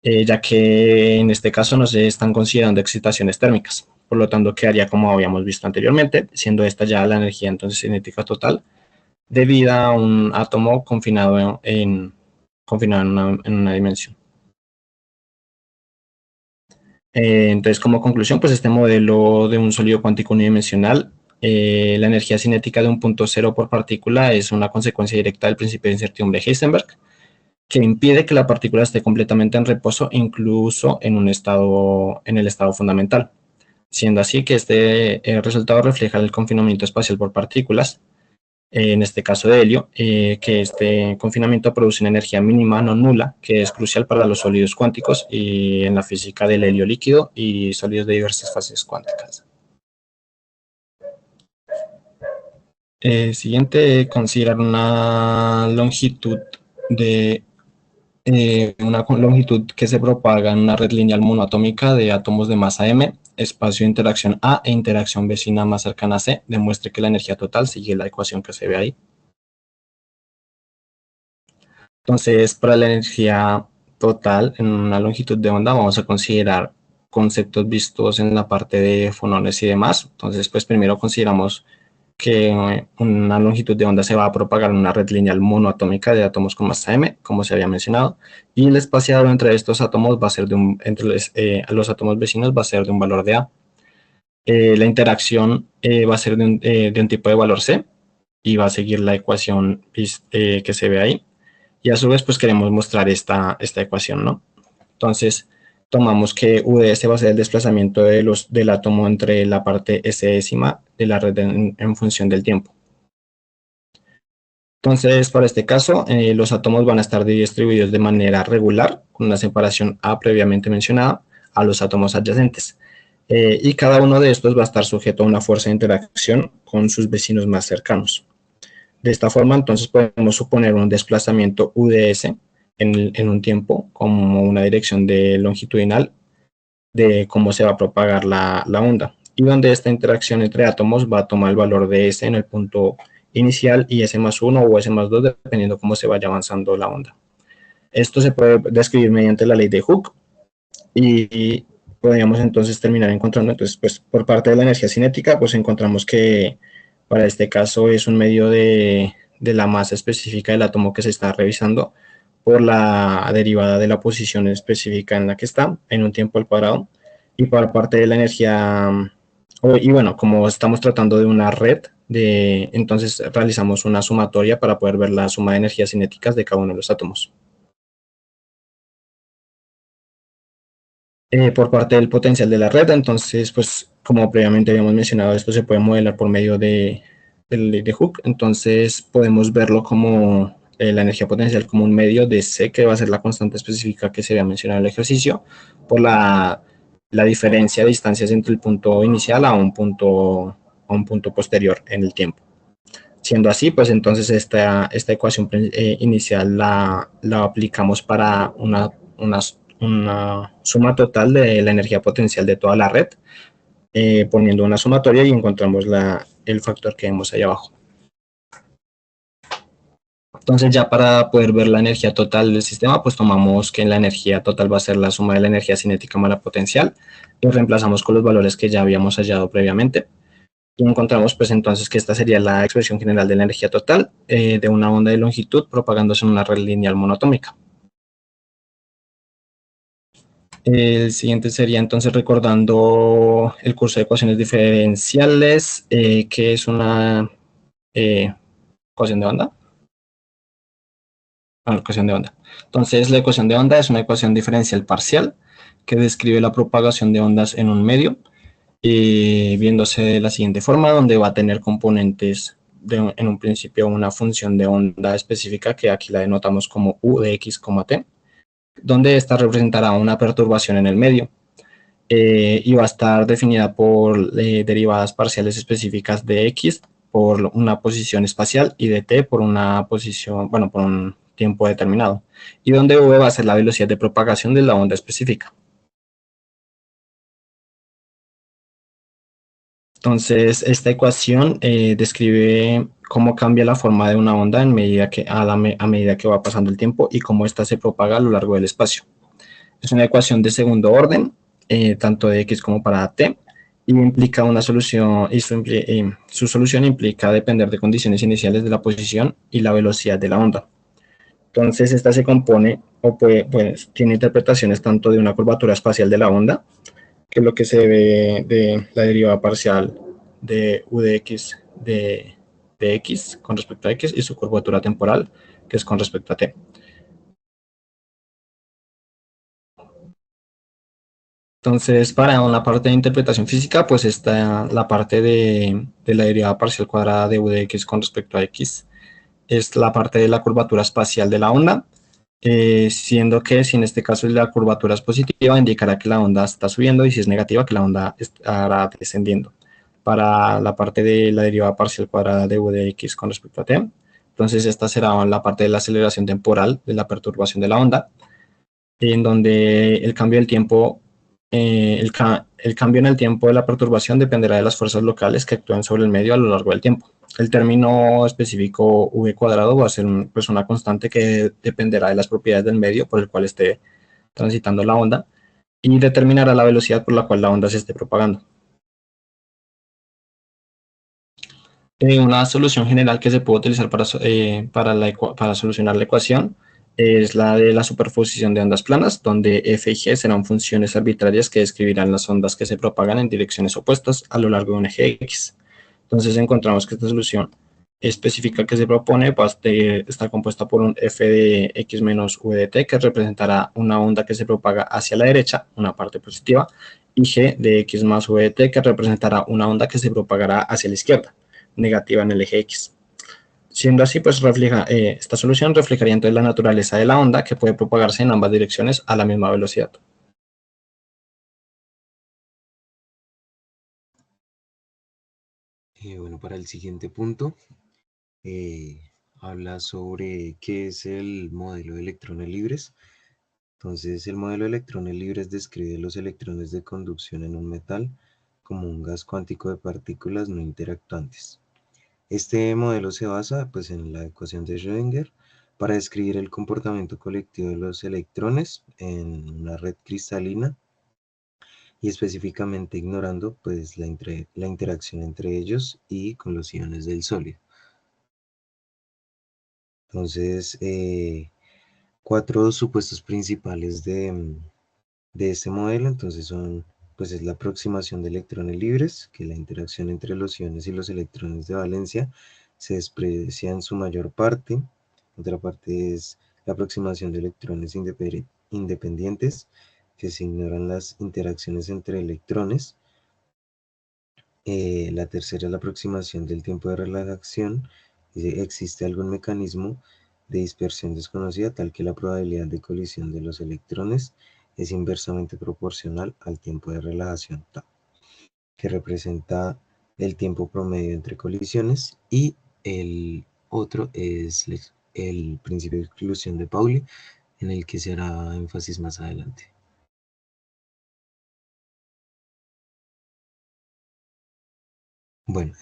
ya que en este caso no se están considerando excitaciones térmicas. Por lo tanto, quedaría como habíamos visto anteriormente, siendo esta ya la energía entonces cinética total, debida a un átomo confinado en una dimensión. Entonces, como conclusión, pues este modelo de un sólido cuántico unidimensional, la energía cinética de un punto cero por partícula es una consecuencia directa del principio de incertidumbre de Heisenberg, que impide que la partícula esté completamente en reposo, incluso en el estado fundamental, siendo así que este resultado refleja el confinamiento espacial por partículas, en este caso de helio, que este confinamiento produce una energía mínima no nula, que es crucial para los sólidos cuánticos y en la física del helio líquido y sólidos de diversas fases cuánticas. Siguiente, considerar una longitud que se propaga en una red lineal monoatómica de átomos de masa m, espacio de interacción A e interacción vecina más cercana a C, demuestre que la energía total sigue la ecuación que se ve ahí. Entonces, para la energía total en una longitud de onda vamos a considerar conceptos vistos en la parte de fonones y demás. Entonces, pues primero consideramos que una longitud de onda se va a propagar en una red lineal monoatómica de átomos con masa m, como se había mencionado, y el espaciador entre estos átomos va a ser entre los átomos vecinos va a ser de un valor de A. La interacción va a ser de un tipo de valor C y va a seguir la ecuación que se ve ahí. Y a su vez, pues queremos mostrar esta ecuación, ¿no? Entonces, tomamos que UDS va a ser el desplazamiento del átomo entre la parte S décima de la red en función del tiempo. Entonces, para este caso, los átomos van a estar distribuidos de manera regular, con una separación A previamente mencionada, a los átomos adyacentes. Y cada uno de estos va a estar sujeto a una fuerza de interacción con sus vecinos más cercanos. De esta forma, entonces, podemos suponer un desplazamiento UDS en un tiempo como una dirección longitudinal de cómo se va a propagar la onda, y donde esta interacción entre átomos va a tomar el valor de S en el punto inicial y S más 1 o S más 2, dependiendo cómo se vaya avanzando la onda. Esto se puede describir mediante la ley de Hooke y podríamos entonces terminar encontrando, entonces, pues por parte de la energía cinética, pues encontramos que para este caso es un medio de la masa específica del átomo que se está revisando, por la derivada de la posición específica en la que está, en un tiempo al cuadrado. Y por parte de la energía, y bueno, como estamos tratando de una red, entonces realizamos una sumatoria para poder ver la suma de energías cinéticas de cada uno de los átomos. Por parte del potencial de la red, entonces, pues como previamente habíamos mencionado, esto se puede modelar por medio de Hooke, entonces podemos verlo como la energía potencial como un medio de C, que va a ser la constante específica que se había mencionado en el ejercicio, por la diferencia de distancias entre el punto inicial a un punto posterior en el tiempo. Siendo así, pues entonces esta ecuación inicial la aplicamos para una suma total de la energía potencial de toda la red, poniendo una sumatoria y encontramos el factor que vemos ahí abajo. Entonces ya para poder ver la energía total del sistema, pues tomamos que la energía total va a ser la suma de la energía cinética más la potencial, y reemplazamos con los valores que ya habíamos hallado previamente. Y encontramos pues entonces que esta sería la expresión general de la energía total de una onda de longitud propagándose en una red lineal monoatómica. El siguiente sería entonces recordando el curso de ecuaciones diferenciales, que es una ecuación de onda. Ecuación de onda. Entonces la ecuación de onda es una ecuación diferencial parcial que describe la propagación de ondas en un medio, viéndose de la siguiente forma, donde va a tener componentes en un principio una función de onda específica que aquí la denotamos como u de x, t, donde esta representará una perturbación en el medio, y va a estar definida por derivadas parciales específicas de x por una posición espacial y de t por una posición, bueno, por un tiempo determinado, y donde v va a ser la velocidad de propagación de la onda específica. Entonces, esta ecuación describe cómo cambia la forma de una onda en medida a medida que va pasando el tiempo y cómo ésta se propaga a lo largo del espacio. Es una ecuación de segundo orden, tanto de x como para t, y implica una solución, su solución implica depender de condiciones iniciales de la posición y la velocidad de la onda. Entonces, esta se compone, pues, tiene interpretaciones tanto de una curvatura espacial de la onda, que es lo que se ve de la derivada parcial de u de x de x con respecto a x, y su curvatura temporal, que es con respecto a t. Entonces, para una parte de interpretación física, pues está la parte de la derivada parcial cuadrada de u de x con respecto a x. Es la parte de la curvatura espacial de la onda, siendo que si en este caso la curvatura es positiva, indicará que la onda está subiendo, y si es negativa, que la onda estará descendiendo. Para la parte de la derivada parcial cuadrada de u de x con respecto a t, entonces esta será la parte de la aceleración temporal de la perturbación de la onda, en donde el cambio del tiempo, el cambio en el tiempo de la perturbación dependerá de las fuerzas locales que actúen sobre el medio a lo largo del tiempo. El término específico v cuadrado va a ser pues una constante que dependerá de las propiedades del medio por el cual esté transitando la onda, y determinará la velocidad por la cual la onda se esté propagando. Una solución general que se puede utilizar para solucionar la ecuación es la de la superposición de ondas planas, donde f y g serán funciones arbitrarias que describirán las ondas que se propagan en direcciones opuestas a lo largo de un eje x. Entonces encontramos que esta solución específica que se propone va a estar compuesta por un f de x menos v de t, que representará una onda que se propaga hacia la derecha, una parte positiva, y g de x más v de t, que representará una onda que se propagará hacia la izquierda, negativa en el eje x. Siendo así, pues esta solución reflejaría entonces la naturaleza de la onda, que puede propagarse en ambas direcciones a la misma velocidad. Bueno, para el siguiente punto, habla sobre qué es el modelo de electrones libres. Entonces, el modelo de electrones libres describe los electrones de conducción en un metal como un gas cuántico de partículas no interactuantes. Este modelo se basa pues, en la ecuación de Schrödinger para describir el comportamiento colectivo de los electrones en una red cristalina, y específicamente ignorando pues, la interacción entre ellos y con los iones del sólido. Entonces, cuatro supuestos principales de este modelo. Entonces pues es la aproximación de electrones libres, que la interacción entre los iones y los electrones de valencia se desprecia en su mayor parte. Otra parte es la aproximación de electrones independientes, que se ignoran las interacciones entre electrones. La tercera es la aproximación del tiempo de relajación. Existe algún mecanismo de dispersión desconocida tal que la probabilidad de colisión de los electrones es inversamente proporcional al tiempo de relajación tau, que representa el tiempo promedio entre colisiones. Y el otro es el principio de exclusión de Pauli, en el que se hará énfasis más adelante. Bueno,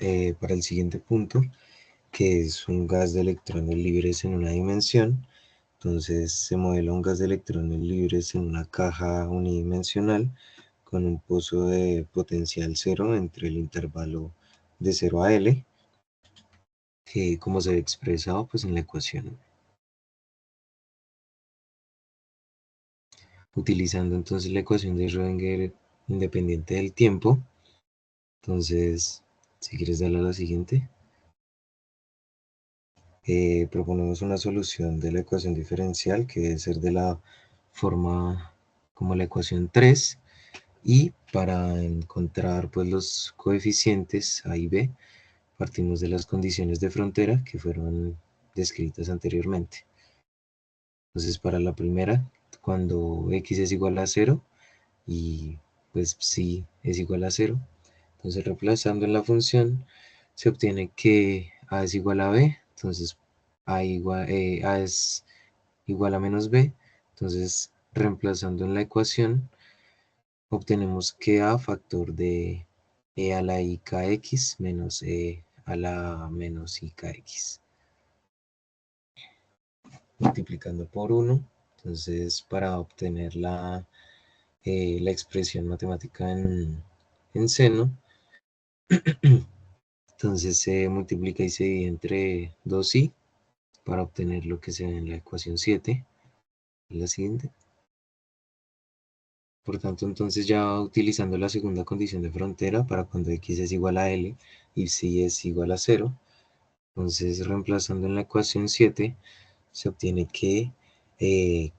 para el siguiente punto, que es un gas de electrones libres en una dimensión. Entonces se modela un gas de electrones libres en una caja unidimensional con un pozo de potencial cero entre el intervalo de 0 a L, que como se ve expresado pues en la ecuación. Utilizando entonces la ecuación de Schrödinger independiente del tiempo. Entonces, si quieres darle a la siguiente. Proponemos una solución de la ecuación diferencial que debe ser de la forma como la ecuación 3, y para encontrar pues los coeficientes A y B partimos de las condiciones de frontera que fueron descritas anteriormente. Entonces para la primera, cuando x es igual a 0 y pues psi es igual a 0, entonces reemplazando en la función se obtiene que a es igual a b, entonces a es igual a menos b. Entonces reemplazando en la ecuación obtenemos que a factor de e a la i kx menos e a la menos i kx, multiplicando por 1. Entonces para obtener la expresión matemática en seno, entonces se multiplica y se divide entre 2i para obtener lo que se ve en la ecuación 7, la siguiente. Por tanto, entonces ya utilizando la segunda condición de frontera para cuando x es igual a L y psi es igual a 0, entonces reemplazando en la ecuación 7 se obtiene que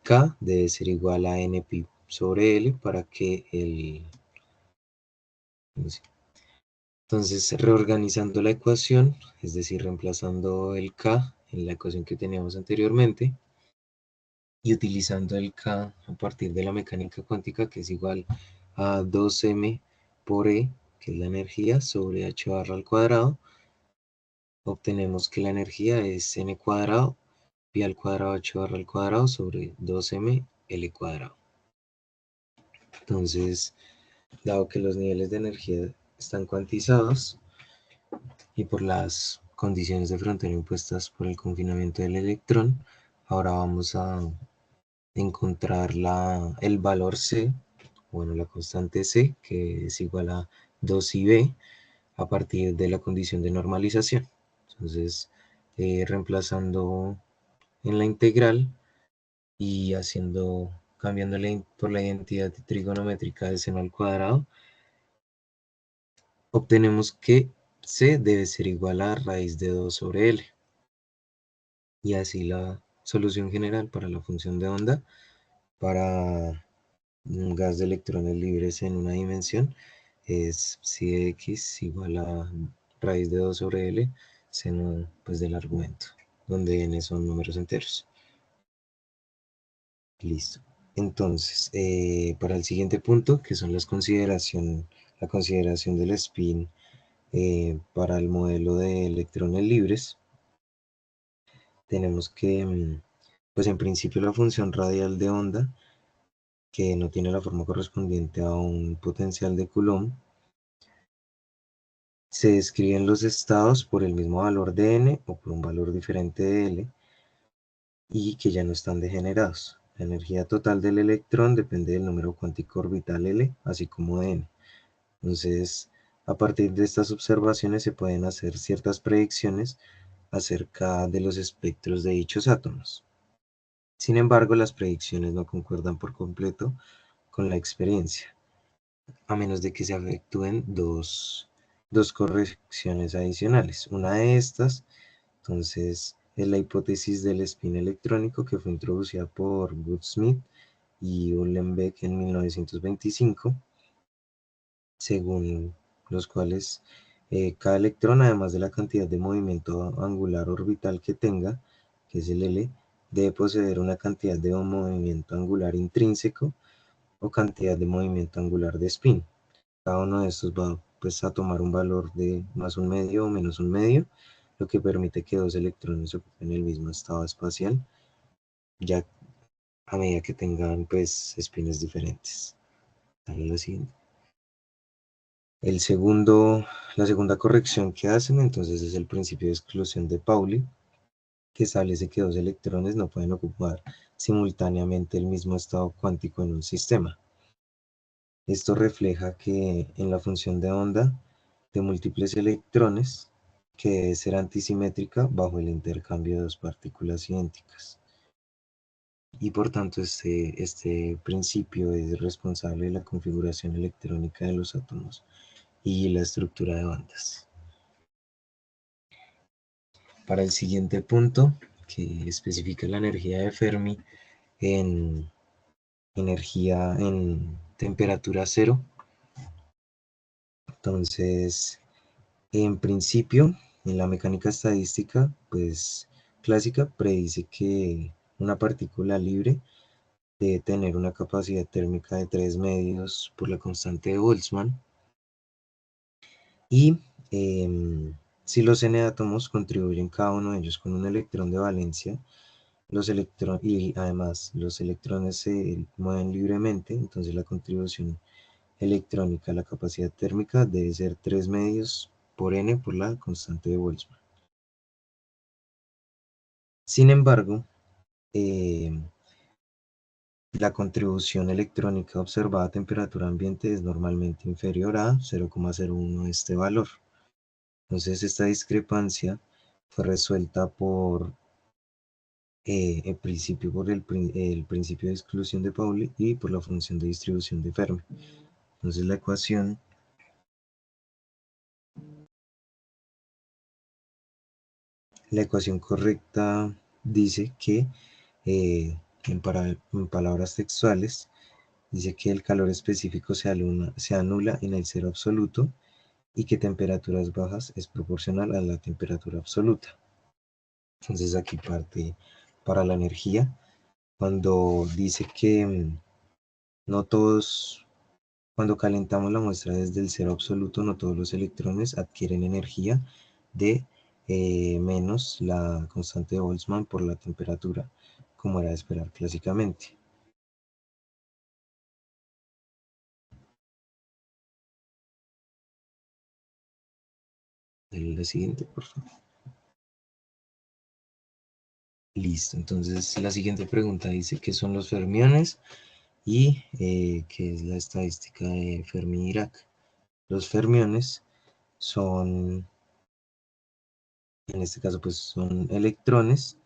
K debe ser igual a NPi sobre L para que entonces reorganizando la ecuación, es decir, reemplazando el K en la ecuación que teníamos anteriormente y utilizando el K a partir de la mecánica cuántica, que es igual a 2m por E, que es la energía, sobre h barra al cuadrado, obtenemos que la energía es n cuadrado pi al cuadrado h barra al cuadrado sobre 2m L cuadrado. Entonces, dado que los niveles de energía están cuantizados y por las condiciones de frontera impuestas por el confinamiento del electrón, ahora vamos a encontrar el valor C, bueno, la constante C, que es igual a 2IB a partir de la condición de normalización. Entonces, reemplazando en la integral y cambiándole por la identidad trigonométrica de seno al cuadrado, obtenemos que C debe ser igual a raíz de 2 sobre L. Y así la solución general para la función de onda para un gas de electrones libres en una dimensión es psi de x igual a raíz de 2 sobre L, seno pues del argumento, donde n son números enteros. Listo. Entonces, para el siguiente punto, que son la consideración del spin para el modelo de electrones libres, tenemos que, pues en principio la función radial de onda, que no tiene la forma correspondiente a un potencial de Coulomb, se describen los estados por el mismo valor de n o por un valor diferente de L y que ya no están degenerados. La energía total del electrón depende del número cuántico orbital L, así como de n. Entonces, a partir de estas observaciones se pueden hacer ciertas predicciones acerca de los espectros de dichos átomos. Sin embargo, las predicciones no concuerdan por completo con la experiencia, a menos de que se efectúen dos correcciones adicionales. Una de estas, entonces, es la hipótesis del spin electrónico que fue introducida por Woodsmith y Uhlenbeck en 1925, según los cuales cada electrón, además de la cantidad de movimiento angular orbital que tenga, que es el L, debe poseer una cantidad de movimiento angular intrínseco o cantidad de movimiento angular de spin. Cada uno de estos va pues, a tomar un valor de más un medio o menos un medio, lo que permite que dos electrones ocupen el mismo estado espacial, ya a medida que tengan pues spins diferentes. Dale lo siguiente. La segunda corrección que hacen entonces es el principio de exclusión de Pauli, que establece que dos electrones no pueden ocupar simultáneamente el mismo estado cuántico en un sistema. Esto refleja que en la función de onda de múltiples electrones, que debe ser antisimétrica bajo el intercambio de dos partículas idénticas. Y por tanto este principio es responsable de la configuración electrónica de los átomos y la estructura de bandas. Para el siguiente punto, que especifica la energía de Fermi en temperatura cero, entonces, en principio, en la mecánica estadística, pues clásica, predice que una partícula libre debe tener una capacidad térmica de 3 medios por la constante de Boltzmann. Y si los n átomos contribuyen cada uno de ellos con un electrón de valencia, y además los electrones se mueven libremente, entonces la contribución electrónica a la capacidad térmica debe ser 3 medios por n por la constante de Boltzmann. Sin embargo, la contribución electrónica observada a temperatura ambiente es normalmente inferior a 0,01 de este valor. Entonces esta discrepancia fue resuelta por el principio de exclusión de Pauli y por la función de distribución de Fermi. Entonces la ecuación correcta dice que, en palabras textuales, dice que el calor específico se anula en el cero absoluto y que temperaturas bajas es proporcional a la temperatura absoluta. Entonces aquí parte para la energía, cuando dice que no todos, cuando calentamos la muestra desde el cero absoluto, no todos los electrones adquieren energía de menos la constante de Boltzmann por la temperatura, como era de esperar clásicamente. La siguiente, por favor. Listo, entonces la siguiente pregunta dice qué son los fermiones y qué es la estadística de Fermi-Dirac. Los fermiones son, en este caso, pues son electrones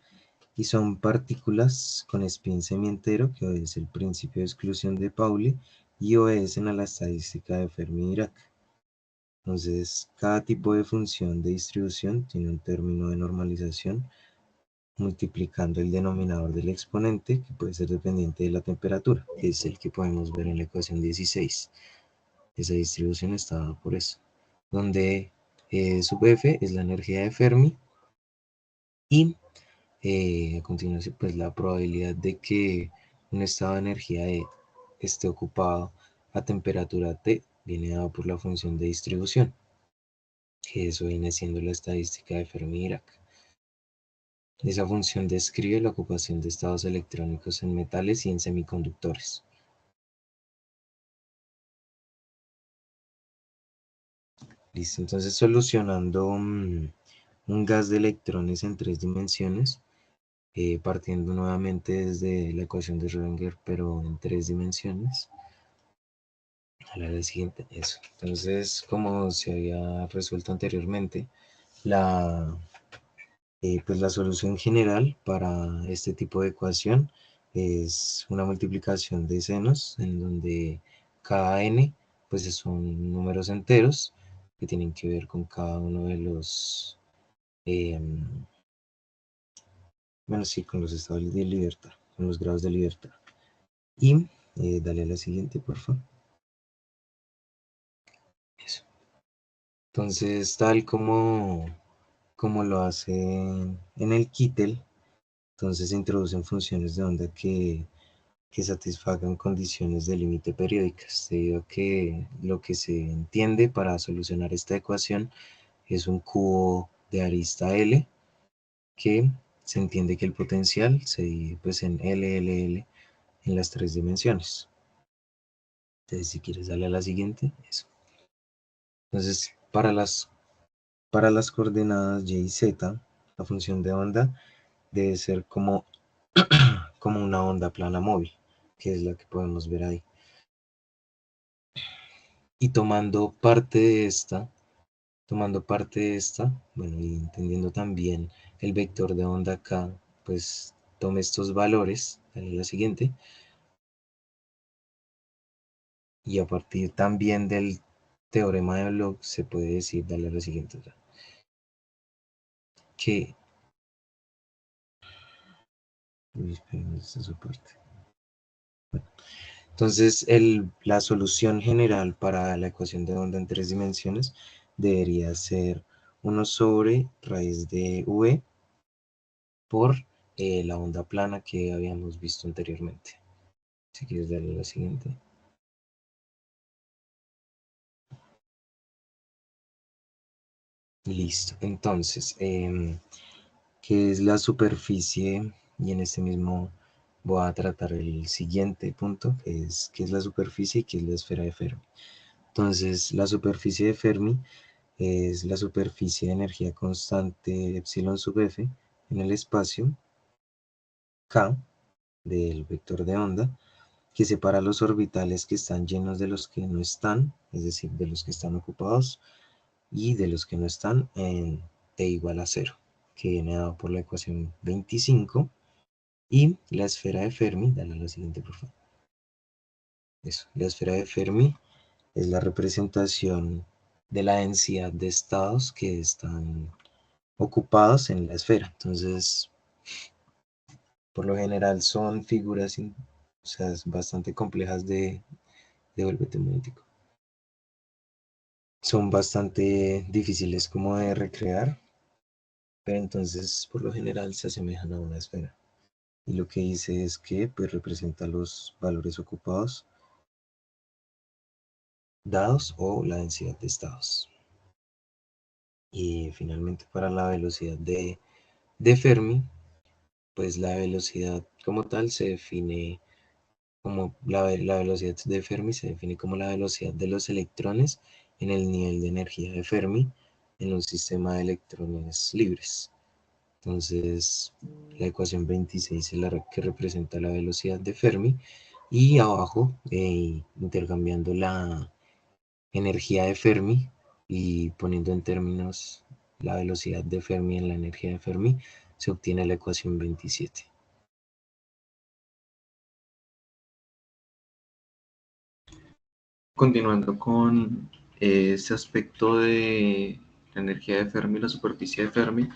y son partículas con spin semientero que obedece el principio de exclusión de Pauli y obedecen a la estadística de Fermi-Dirac. Entonces, cada tipo de función de distribución tiene un término de normalización multiplicando el denominador del exponente, que puede ser dependiente de la temperatura, que es el que podemos ver en la ecuación 16. Esa distribución está dada por eso, donde sub f es la energía de Fermi y a continuación pues la probabilidad de que un estado de energía E esté ocupado a temperatura T viene dado por la función de distribución, que eso viene siendo la estadística de Fermi-Dirac. Esa función describe la ocupación de estados electrónicos en metales y en semiconductores. Listo, entonces solucionando un gas de electrones en 3 dimensiones, partiendo nuevamente desde la ecuación de Schrödinger, pero en 3 dimensiones. A la siguiente, eso. Entonces, como se había resuelto anteriormente, la Pues la solución general para este tipo de ecuación es una multiplicación de senos en donde cada n pues son números enteros que tienen que ver con cada uno de los, bueno, sí, con los estados de libertad, con los grados de libertad. Y dale a la siguiente, por favor. Eso. Entonces, tal como lo hacen en el Kittel, entonces se introducen funciones de onda que satisfagan condiciones de límite periódicas, debido a que lo que se entiende para solucionar esta ecuación es un cubo de arista L, que se entiende que el potencial se divide pues en LLL en las tres dimensiones. Entonces, si quieres darle a la siguiente, eso. Entonces, para las coordenadas y y z, la función de onda debe ser como una onda plana móvil, que es la que podemos ver ahí. Y tomando parte de esta, bueno, y entendiendo también el vector de onda acá, pues tome estos valores, dale a la siguiente, y a partir también del teorema de Bloch se puede decir, dale a la siguiente, que, uy, esperen, esta es su parte. Entonces, la solución general para la ecuación de onda en tres dimensiones debería ser 1 sobre raíz de v por la onda plana que habíamos visto anteriormente. Si quieres darle a la siguiente. Listo. Entonces, ¿qué es la superficie? Y en este mismo voy a tratar el siguiente punto, que es qué es la superficie y qué es la esfera de Fermi. Entonces, la superficie de Fermi es la superficie de energía constante epsilon sub f en el espacio k del vector de onda, que separa los orbitales que están llenos de los que no están, es decir, de los que están ocupados, y de los que no están en t igual a 0, que viene dado por la ecuación 25, y la esfera de Fermi, dale a la siguiente por favor. Eso, la esfera de Fermi es la representación de la densidad de estados que están ocupados en la esfera. Entonces, por lo general son figuras, o sea, bastante complejas de volvete múltico. Son bastante difíciles como de recrear, pero entonces por lo general se asemejan a una esfera. Y lo que dice es que pues representa los valores ocupados dados o la densidad de estados. Y finalmente para la velocidad de Fermi, pues la velocidad como tal se define como la velocidad de Fermi se define como la velocidad de los electrones en el nivel de energía de Fermi en un sistema de electrones libres. Entonces, la ecuación 26 es la que representa la velocidad de Fermi y abajo, intercambiando la energía de Fermi y poniendo en términos la velocidad de Fermi en la energía de Fermi, se obtiene la ecuación 27. Continuando con ese aspecto de la energía de Fermi, la superficie de Fermi,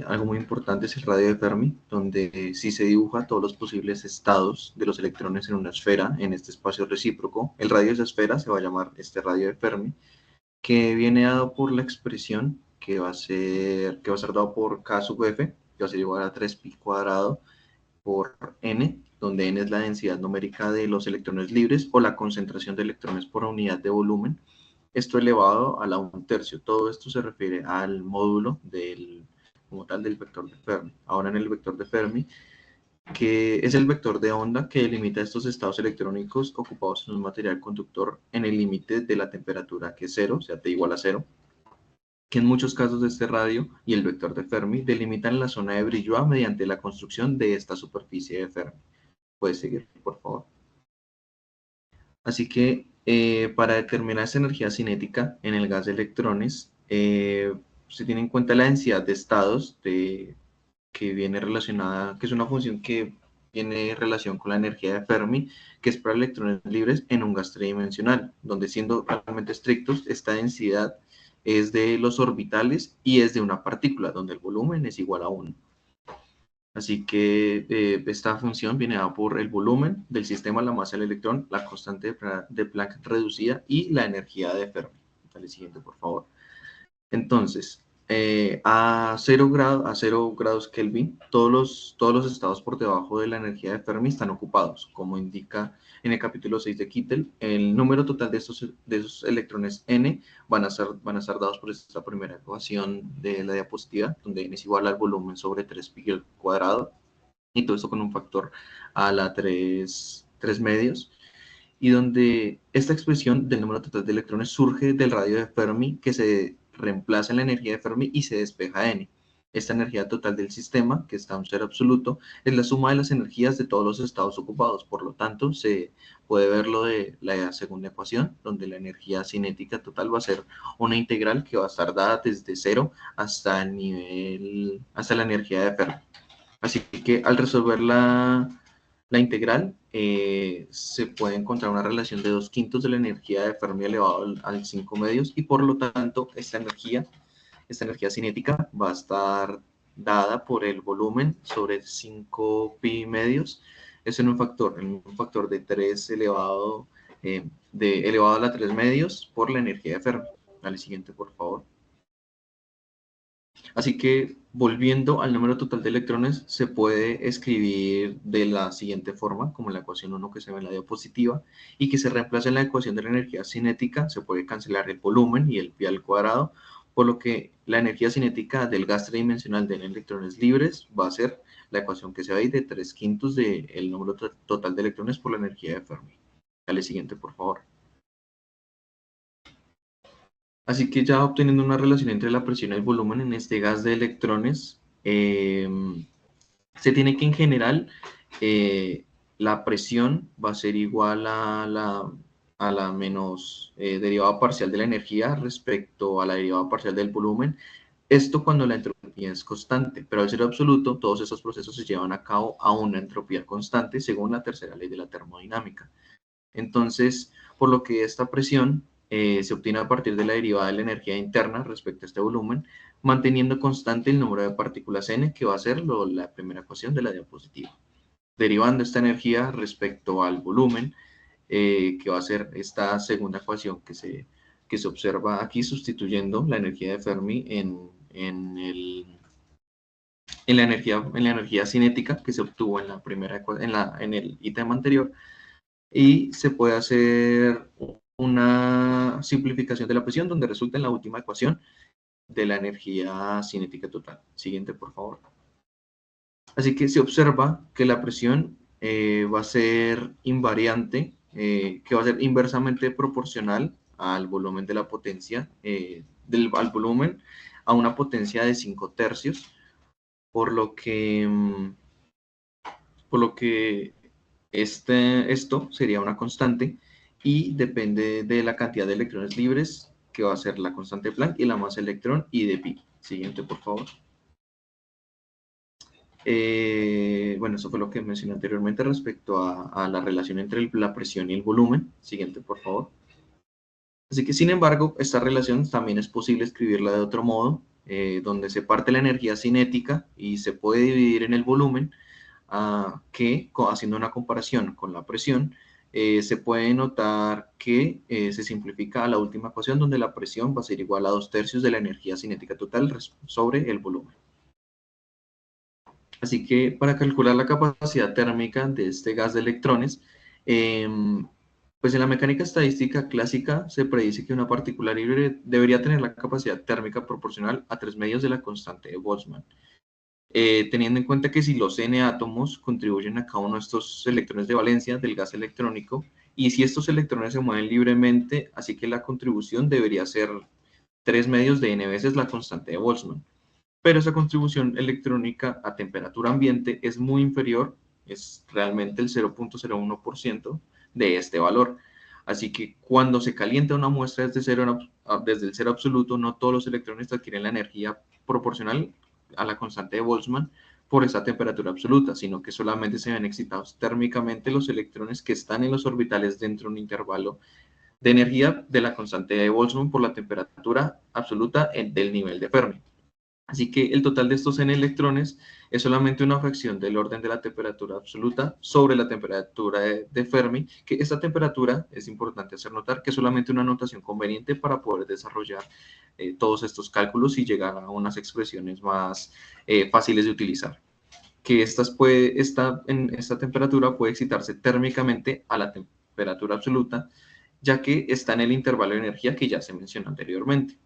algo muy importante es el radio de Fermi, donde sí se dibuja todos los posibles estados de los electrones en una esfera, en este espacio recíproco. El radio de esa esfera se va a llamar este radio de Fermi, que viene dado por la expresión que va a ser dado por K sub F, que va a ser igual a 3pi cuadrado por n, donde n es la densidad numérica de los electrones libres o la concentración de electrones por unidad de volumen, esto elevado a la 1/3. Todo esto se refiere al módulo como tal del vector de Fermi. Ahora en el vector de Fermi, que es el vector de onda que delimita estos estados electrónicos ocupados en un material conductor en el límite de la temperatura, que es 0, o sea, T igual a 0, que en muchos casos de este radio y el vector de Fermi delimitan la zona de Brillouin mediante la construcción de esta superficie de Fermi. Puedes seguir, por favor. Así que para determinar esta energía cinética en el gas de electrones, se tiene en cuenta la densidad de estados que viene relacionada, que es una función que tiene relación con la energía de Fermi, que es para electrones libres en un gas tridimensional, donde siendo realmente estrictos, esta densidad es de los orbitales y es de una partícula, donde el volumen es igual a 1. Así que esta función viene dada por el volumen del sistema, la masa del electrón, la constante de Planck reducida y la energía de Fermi. Dale siguiente, por favor. Entonces, a 0 grados Kelvin, todos los estados por debajo de la energía de Fermi están ocupados, como indica en el capítulo 6 de Kittel. El número total de esos electrones n van a estar dados por esta primera ecuación de la diapositiva, donde n es igual al volumen sobre 3pi al cuadrado, y todo esto con un factor a la 3 medios, y donde esta expresión del número total de electrones surge del radio de Fermi, que se reemplaza en la energía de Fermi y se despeja n. Esta energía total del sistema, que está a un cero absoluto, es la suma de las energías de todos los estados ocupados. Por lo tanto, se puede ver lo de la segunda ecuación, donde la energía cinética total va a ser una integral que va a estar dada desde 0 hasta la energía de Fermi. Así que al resolver la integral, se puede encontrar una relación de 2/5 de la energía de Fermi elevado al 5 medios, y por lo tanto esta energía cinética va a estar dada por el volumen sobre 5pi medios. Es en un factor de 3 elevado a la 3 medios por la energía de Fermi. Al siguiente, por favor. Así que, volviendo al número total de electrones, se puede escribir de la siguiente forma, como la ecuación 1 que se ve en la diapositiva, y que se reemplaza en la ecuación de la energía cinética. Se puede cancelar el volumen y el pi al cuadrado, por lo que la energía cinética del gas tridimensional de electrones libres va a ser la ecuación que se ve ahí de 3/5 del número total de electrones por la energía de Fermi. Dale siguiente, por favor. Así que ya obteniendo una relación entre la presión y el volumen en este gas de electrones, se tiene que en general la presión va a ser igual a la menos derivada parcial de la energía respecto a la derivada parcial del volumen. Esto cuando la entropía es constante, pero al ser absoluto, todos estos procesos se llevan a cabo a una entropía constante según la tercera ley de la termodinámica. Entonces, por lo que esta presión se obtiene a partir de la derivada de la energía interna respecto a este volumen, manteniendo constante el número de partículas n, que va a ser la primera ecuación de la diapositiva. Derivando esta energía respecto al volumen, que va a ser esta segunda ecuación que se observa aquí, sustituyendo la energía de Fermi en la energía cinética que se obtuvo en el ítem anterior. Y se puede hacer una simplificación de la presión, donde resulta en la última ecuación de la energía cinética total. Siguiente, por favor. Así que se observa que la presión va a ser invariante, que va a ser inversamente proporcional al volumen de la potencia, al volumen a una potencia de 5/3, por lo que esto sería una constante y depende de la cantidad de electrones libres, que va a ser la constante de Planck, y la masa de electrón y de pi. Siguiente, por favor. Bueno, eso fue lo que mencioné anteriormente respecto a la relación entre la presión y el volumen. Siguiente, por favor. Así que, sin embargo, esta relación también es posible escribirla de otro modo, donde se parte la energía cinética y se puede dividir en el volumen, que haciendo una comparación con la presión, se puede notar que se simplifica a la última ecuación, donde la presión va a ser igual a 2/3 de la energía cinética total sobre el volumen. Así que para calcular la capacidad térmica de este gas de electrones, pues en la mecánica estadística clásica se predice que una partícula libre debería tener la capacidad térmica proporcional a 3 medios de la constante de Boltzmann. Teniendo en cuenta que si los n átomos contribuyen a cada uno de estos electrones de valencia del gas electrónico, y si estos electrones se mueven libremente, así que la contribución debería ser 3 medios de n veces la constante de Boltzmann. Pero esa contribución electrónica a temperatura ambiente es muy inferior, es realmente el 0.01% de este valor. Así que cuando se calienta una muestra desde 0 desde el cero absoluto, no todos los electrones adquieren la energía proporcional a la constante de Boltzmann por esa temperatura absoluta, sino que solamente se ven excitados térmicamente los electrones que están en los orbitales dentro de un intervalo de energía de la constante de Boltzmann por la temperatura absoluta del nivel de Fermi. Así que el total de estos n electrones es solamente una fracción del orden de la temperatura absoluta sobre la temperatura de Fermi, que esta temperatura, es importante hacer notar, que es solamente una notación conveniente para poder desarrollar todos estos cálculos y llegar a unas expresiones más fáciles de utilizar. Que esta temperatura puede excitarse térmicamente a la temperatura absoluta, ya que está en el intervalo de energía que ya se mencionó anteriormente.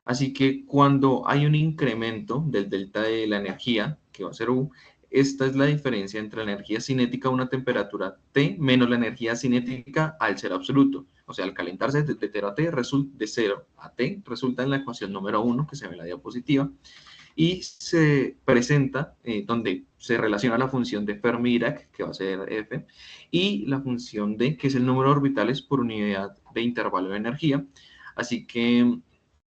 Así que cuando hay un incremento del delta de la energía, que va a ser U, esta es la diferencia entre la energía cinética a una temperatura T menos la energía cinética al cero absoluto. O sea, al calentarse de 0 a T, de 0 a T, resulta en la ecuación número 1, que se ve en la diapositiva, y se presenta donde se relaciona la función de Fermi-Dirac, que va a ser F, y la función D, que es el número de orbitales por unidad de intervalo de energía. Así que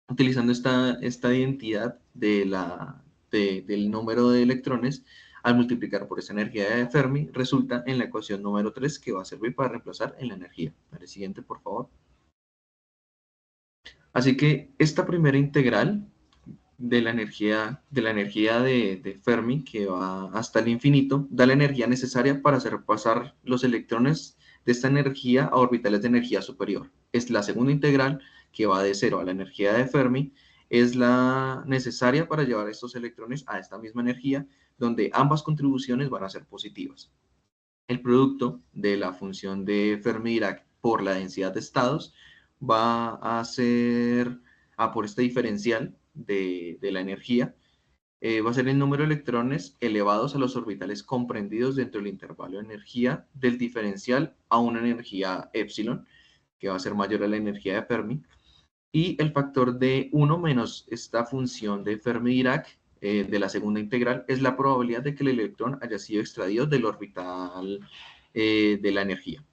utilizando esta identidad del número de electrones, al multiplicar por esa energía de Fermi, resulta en la ecuación número 3, que va a servir para reemplazar en la energía. El siguiente, por favor. Así que esta primera integral de la energía de Fermi, que va hasta el infinito, da la energía necesaria para hacer pasar los electrones de esta energía a orbitales de energía superior. Es la segunda integral, que va de 0 a la energía de Fermi, es la necesaria para llevar estos electrones a esta misma energía, donde ambas contribuciones van a ser positivas. El producto de la función de Fermi-Dirac por la densidad de estados va a ser, por este diferencial de la energía, va a ser el número de electrones elevados a los orbitales comprendidos dentro del intervalo de energía del diferencial a una energía epsilon, que va a ser mayor a la energía de Fermi, y el factor de 1 menos esta función de Fermi-Dirac de la segunda integral es la probabilidad de que el electrón haya sido extraído del orbital de la energía.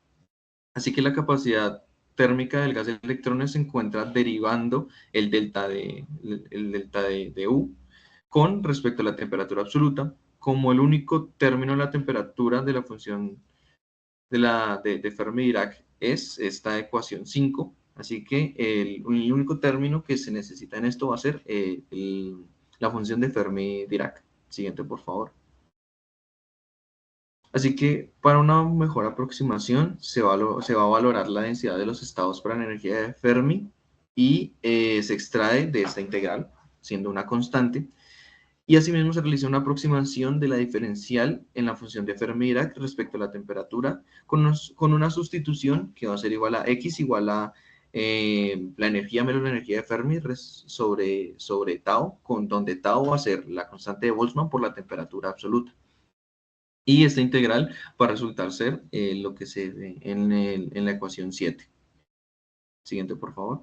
Así que la capacidad térmica del gas de electrones se encuentra derivando el delta de U con respecto a la temperatura absoluta, como el único término de la temperatura de la función de Fermi-Dirac es esta ecuación 5, así que el único término que se necesita en esto va a ser la función de Fermi-Dirac. Siguiente, por favor. Así que para una mejor aproximación se va a valorar la densidad de los estados para la energía de Fermi y se extrae de esta integral, siendo una constante. Y asimismo se realiza una aproximación de la diferencial en la función de Fermi-Dirac respecto a la temperatura con una sustitución que va a ser igual a X igual a la energía menos la energía de Fermi sobre tau, donde tau va a ser la constante de Boltzmann por la temperatura absoluta. Y esta integral va a resultar ser lo que se ve en la ecuación 7. Siguiente, por favor.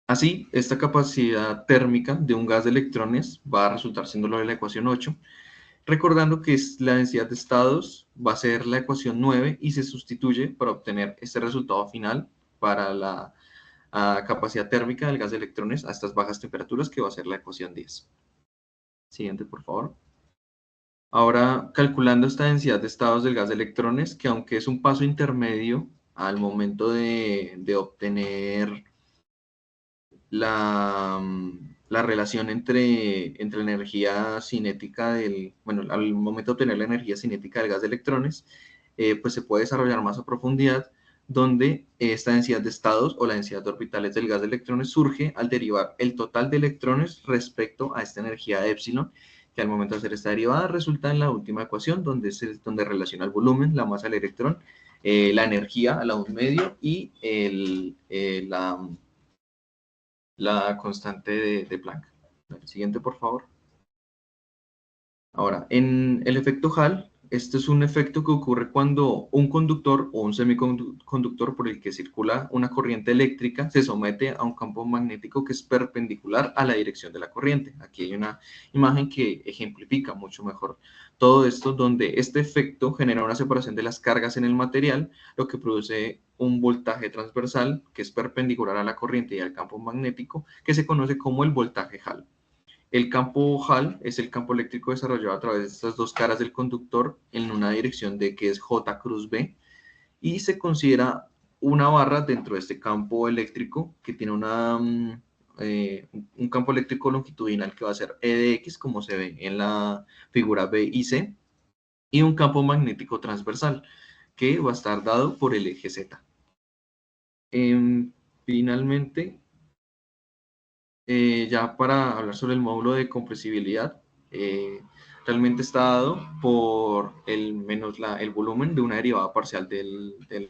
Así, esta capacidad térmica de un gas de electrones va a resultar siendo lo de la ecuación 8, recordando que la densidad de estados va a ser la ecuación 9 y se sustituye para obtener este resultado final para la capacidad térmica del gas de electrones a estas bajas temperaturas, que va a ser la ecuación 10. Siguiente, por favor. Ahora, calculando esta densidad de estados del gas de electrones, que aunque es un paso intermedio al momento de obtener la relación entre la energía cinética al momento de obtener la energía cinética del gas de electrones, pues se puede desarrollar más a profundidad, donde esta densidad de estados o la densidad de orbitales del gas de electrones surge al derivar el total de electrones respecto a esta energía de epsilon, que al momento de hacer esta derivada resulta en la última ecuación, donde relaciona el volumen, la masa del electrón, la energía a la 1/2 y la constante de Planck. El siguiente, por favor. Ahora, en el efecto Hall, Este es un efecto que ocurre cuando un conductor o un semiconductor por el que circula una corriente eléctrica se somete a un campo magnético que es perpendicular a la dirección de la corriente. Aquí hay una imagen que ejemplifica mucho mejor todo esto, donde este efecto genera una separación de las cargas en el material, lo que produce un voltaje transversal que es perpendicular a la corriente y al campo magnético, que se conoce como el voltaje Hall. El campo Hall es el campo eléctrico desarrollado a través de estas dos caras del conductor en una dirección D que es J cruz B y se considera una barra dentro de este campo eléctrico que tiene un campo eléctrico longitudinal que va a ser E de X como se ve en la figura B y C y un campo magnético transversal que va a estar dado por el eje Z. Finalmente, ya para hablar sobre el módulo de compresibilidad, realmente está dado por el volumen de una derivada parcial de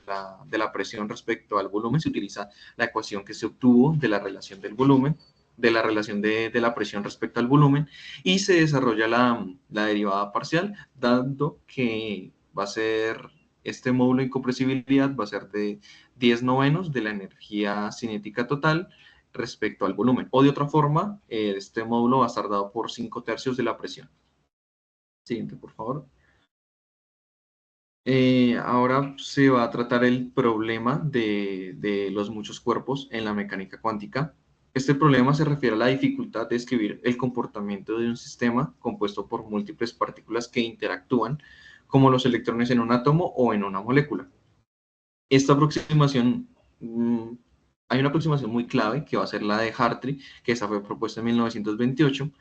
la presión respecto al volumen. Se utiliza la ecuación que se obtuvo de la relación del volumen, de la relación de la presión respecto al volumen, y se desarrolla la derivada parcial, dando que va a ser este módulo de compresibilidad va a ser de 10 novenos de la energía cinética total respecto al volumen. O de otra forma, este módulo va a estar dado por 5/3 de la presión. Siguiente, por favor. Ahora se va a tratar el problema de los muchos cuerpos en la mecánica cuántica. Este problema se refiere a la dificultad de describir el comportamiento de un sistema compuesto por múltiples partículas que interactúan, como los electrones en un átomo o en una molécula. Esta aproximación, hay una aproximación muy clave que va a ser la de Hartree, que esa fue propuesta en 1928,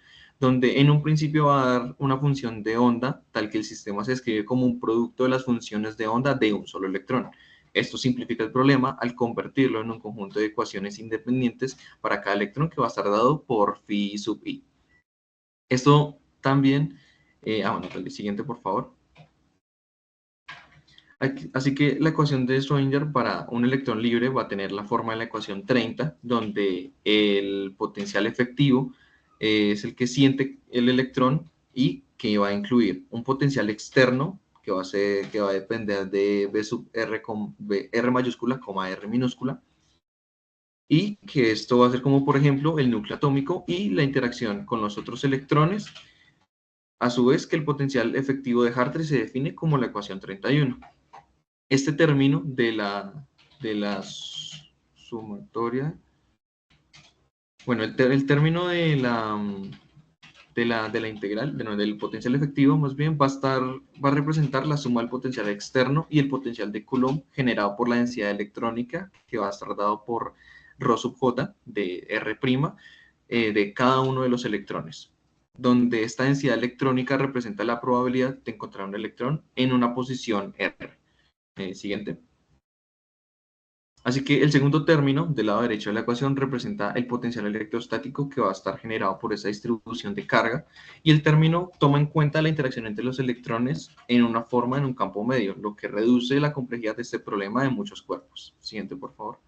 donde en un principio va a dar una función de onda, tal que el sistema se escribe como un producto de las funciones de onda de un solo electrón. Esto simplifica el problema al convertirlo en un conjunto de ecuaciones independientes para cada electrón que va a estar dado por phi sub i. Esto también, bueno, el siguiente por favor. Así que la ecuación de Schrödinger para un electrón libre va a tener la forma de la ecuación 30, donde el potencial efectivo es el que siente el electrón y que va a incluir un potencial externo que va a depender de B sub R, R mayúscula, R minúscula, y que esto va a ser como, por ejemplo, el núcleo atómico y la interacción con los otros electrones, a su vez que el potencial efectivo de Hartree se define como la ecuación 31. Este término de la sumatoria, bueno, el término de la integral, del potencial efectivo, más bien va a representar la suma del potencial externo y el potencial de Coulomb generado por la densidad electrónica, que va a estar dado por ρ sub j de R', de cada uno de los electrones, donde esta densidad electrónica representa la probabilidad de encontrar un electrón en una posición R. Siguiente. Así que el segundo término del lado derecho de la ecuación representa el potencial electrostático que va a estar generado por esa distribución de carga, y el término toma en cuenta la interacción entre los electrones en una forma en un campo medio, lo que reduce la complejidad de este problema de muchos cuerpos. Siguiente, por favor.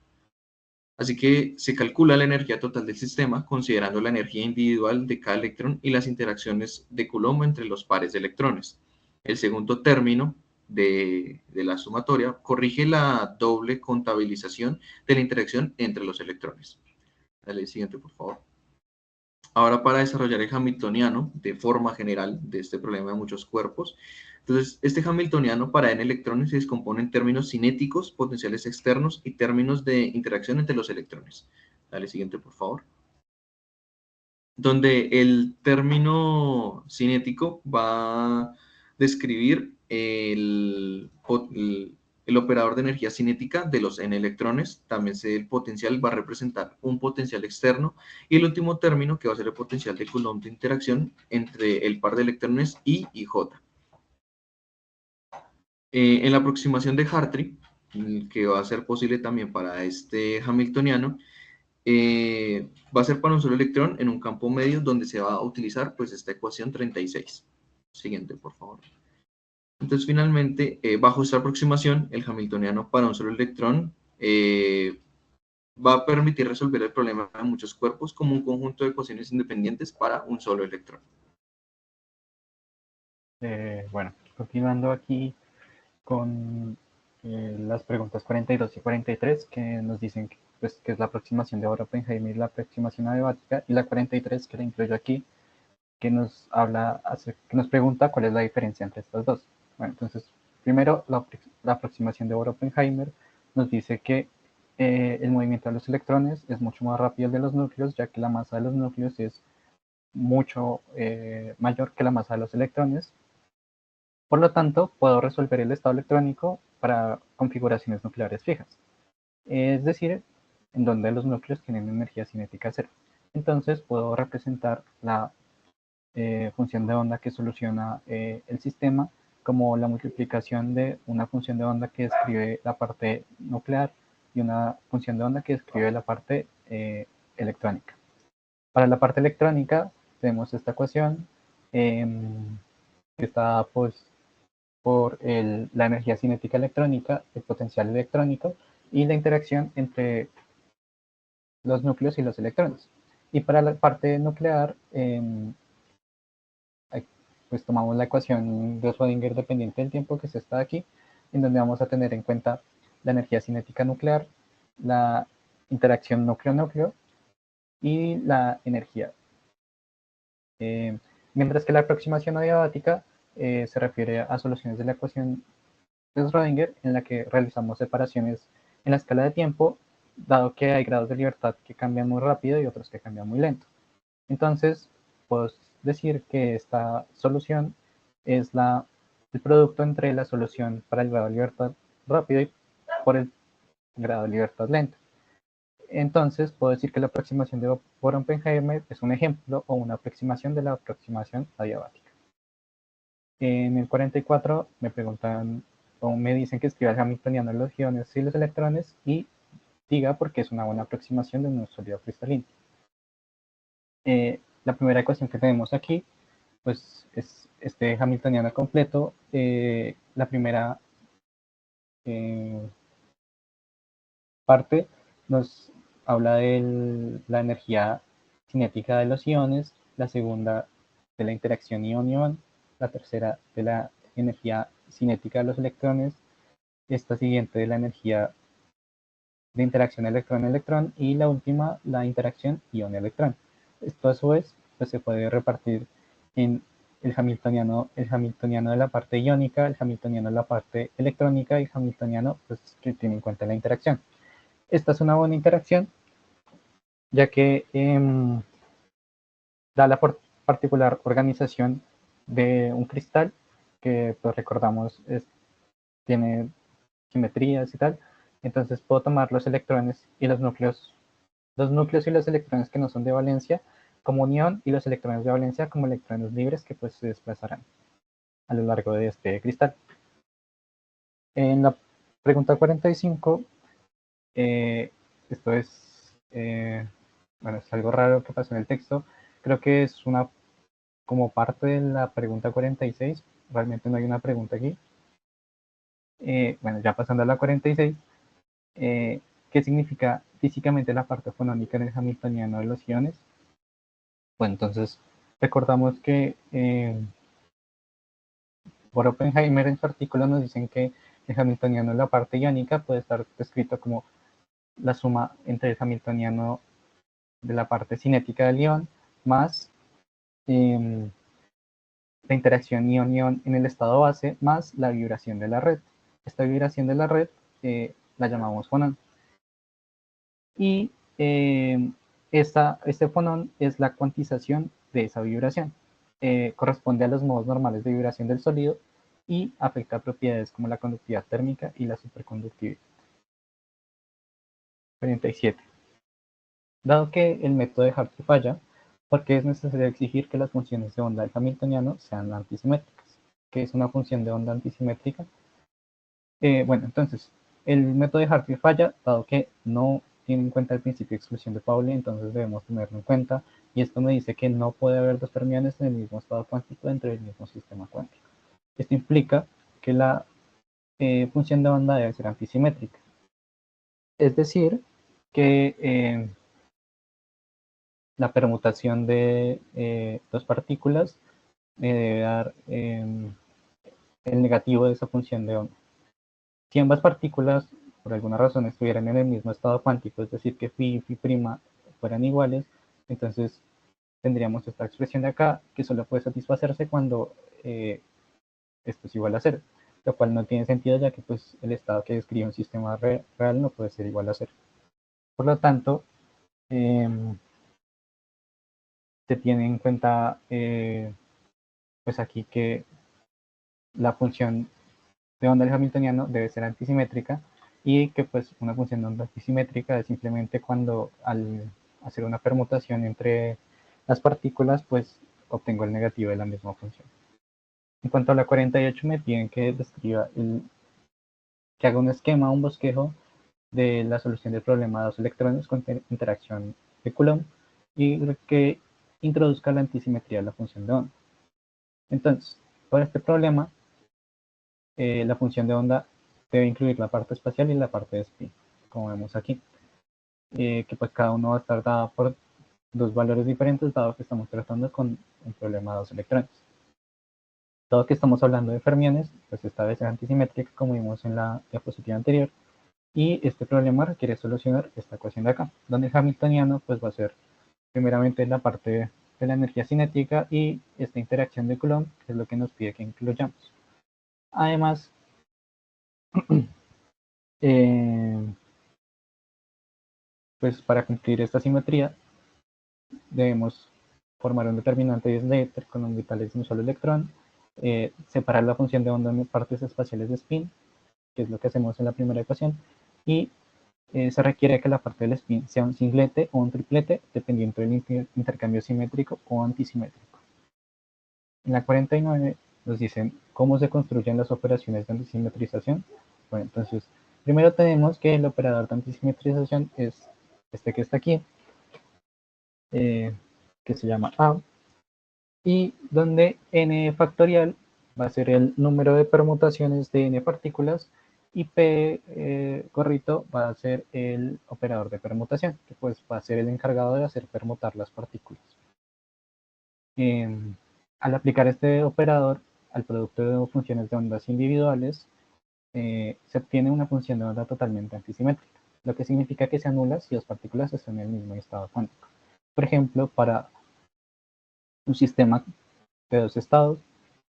Así que se calcula la energía total del sistema considerando la energía individual de cada electrón y las interacciones de Coulomb entre los pares de electrones. El segundo término de la sumatoria corrige la doble contabilización de la interacción entre los electrones. Dale, siguiente, por favor. Ahora, para desarrollar el hamiltoniano de forma general de este problema de muchos cuerpos, entonces este hamiltoniano para n electrones se descompone en términos cinéticos, potenciales externos y términos de interacción entre los electrones. Dale, siguiente, por favor. Donde el término cinético va a describir el operador de energía cinética de los n electrones. También el potencial va a representar un potencial externo, y el último término que va a ser el potencial de Coulomb de interacción entre el par de electrones I y J. En la aproximación de Hartree, que va a ser posible también para este hamiltoniano, va a ser para un solo electrón en un campo medio donde se va a utilizar pues esta ecuación 36. Siguiente, por favor. Entonces, finalmente, bajo esta aproximación, el hamiltoniano para un solo electrón va a permitir resolver el problema de muchos cuerpos como un conjunto de ecuaciones independientes para un solo electrón. Bueno, continuando aquí con las preguntas 42 y 43 que nos dicen que, pues, que es la aproximación de Oppenheimer y la aproximación adiabática, y la 43 que la incluyo aquí, que nos habla, que nos pregunta cuál es la diferencia entre estas dos. Bueno, entonces, primero, la aproximación de Oppenheimer nos dice que el movimiento de los electrones es mucho más rápido el de los núcleos, ya que la masa de los núcleos es mucho mayor que la masa de los electrones. Por lo tanto, puedo resolver el estado electrónico para configuraciones nucleares fijas, es decir, en donde los núcleos tienen energía cinética cero. Entonces, puedo representar la función de onda que soluciona el sistema como la multiplicación de una función de onda que describe la parte nuclear y una función de onda que describe la parte electrónica. Para la parte electrónica tenemos esta ecuación que está pues, por la energía cinética electrónica, el potencial electrónico y la interacción entre los núcleos y los electrones. Y para la parte nuclear, pues tomamos la ecuación de Schrödinger dependiente del tiempo que se está aquí, en donde vamos a tener en cuenta la energía cinética nuclear, la interacción núcleo-núcleo y la energía. Mientras que la aproximación adiabática se refiere a soluciones de la ecuación de Schrödinger, en la que realizamos separaciones en la escala de tiempo, dado que hay grados de libertad que cambian muy rápido y otros que cambian muy lento. Entonces, puedo decir que esta solución es el producto entre la solución para el grado de libertad rápido y por el grado de libertad lento. Entonces, puedo decir que la aproximación de Oppenheimer es un ejemplo o una aproximación de la aproximación adiabática. En el 44 me preguntan o me dicen que escriba el hamiltoniano de los iones y los electrones y diga por qué es una buena aproximación de un sólido cristalino. La primera ecuación que tenemos aquí pues es este hamiltoniano completo. La primera parte nos habla de la energía cinética de los iones, la segunda de la interacción ion-ion, la tercera de la energía cinética de los electrones, esta siguiente de la energía de interacción electrón-electrón y la última la interacción ion-electrón. Esto a su vez pues, se puede repartir en el hamiltoniano de la parte iónica, el hamiltoniano de la parte electrónica y el hamiltoniano pues, que tiene en cuenta la interacción. Esta es una buena interacción, ya que da la particular organización de un cristal, que pues recordamos tiene simetrías y tal. Entonces puedo tomar los electrones y los núcleos y los electrones que no son de valencia como unión y los electrones de valencia como electrones libres que pues se desplazarán a lo largo de este cristal. En la pregunta 45, esto es, bueno, es algo raro que pasó en el texto. Creo que es como parte de la pregunta 46. Realmente no hay una pregunta aquí. Bueno, ya pasando a la 46, ¿qué significa físicamente la parte fonónica en el hamiltoniano de los iones? Bueno, entonces recordamos que por Oppenheimer en su artículo nos dicen que el hamiltoniano de la parte iónica puede estar descrito como la suma entre el hamiltoniano de la parte cinética del ion más la interacción ion-ion en el estado base más la vibración de la red. Esta vibración de la red la llamamos fonón. Y este fonón es la cuantización de esa vibración. Corresponde a los modos normales de vibración del sólido y afecta propiedades como la conductividad térmica y la superconductividad. 47. Dado que el método de Hartree falla, ¿por qué es necesario exigir que las funciones de onda del hamiltoniano sean antisimétricas? ¿Qué es una función de onda antisimétrica? Bueno, entonces, el método de Hartree falla, dado que no tiene en cuenta el principio de exclusión de Pauli, entonces debemos tenerlo en cuenta, y esto me dice que no puede haber dos fermiones en el mismo estado cuántico dentro del mismo sistema cuántico. Esto implica que la función de onda debe ser antisimétrica. Es decir, que la permutación de dos partículas me debe dar el negativo de esa función de onda. Si ambas partículas por alguna razón estuvieran en el mismo estado cuántico, es decir, que phi y phi' fueran iguales, entonces tendríamos esta expresión de acá que solo puede satisfacerse cuando esto es igual a 0, lo cual no tiene sentido ya que pues, el estado que describe un sistema real no puede ser igual a 0. Por lo tanto, se tiene en cuenta pues aquí que la función de onda del hamiltoniano debe ser antisimétrica y que pues una función de onda antisimétrica es simplemente cuando al hacer una permutación entre las partículas pues obtengo el negativo de la misma función. En cuanto a la 48 me piden que describa que haga un esquema, un bosquejo de la solución del problema de dos electrones con interacción de Coulomb y que introduzca la antisimetría de la función de onda. Entonces, para este problema, la función de onda debe incluir la parte espacial y la parte de spin, como vemos aquí, que pues cada uno va a estar dada por dos valores diferentes, dado que estamos tratando con un problema de dos electrones. Dado que estamos hablando de fermiones, pues esta vez es antisimétrica, como vimos en la diapositiva anterior, y este problema requiere solucionar esta ecuación de acá, donde el hamiltoniano pues va a ser primeramente la parte de la energía cinética y esta interacción de Coulomb, que es lo que nos pide que incluyamos. Además, pues para cumplir esta simetría debemos formar un determinante de Slater con orbitales de un solo electrón, separar la función de onda en partes espaciales de spin, que es lo que hacemos en la primera ecuación, y se requiere que la parte del spin sea un singlete o un triplete, dependiendo del intercambio simétrico o antisimétrico. En la 49 nos dicen cómo se construyen las operaciones de antisimetrización. Bueno, entonces, primero tenemos que el operador de antisimetrización es este que está aquí, que se llama A, y donde n factorial va a ser el número de permutaciones de n partículas y p gorrito va a ser el operador de permutación, que pues va a ser el encargado de hacer permutar las partículas. Al aplicar este operador al producto de funciones de ondas individuales, se obtiene una función de onda totalmente antisimétrica, lo que significa que se anula si las partículas están en el mismo estado cuántico. Por ejemplo, para un sistema de dos estados,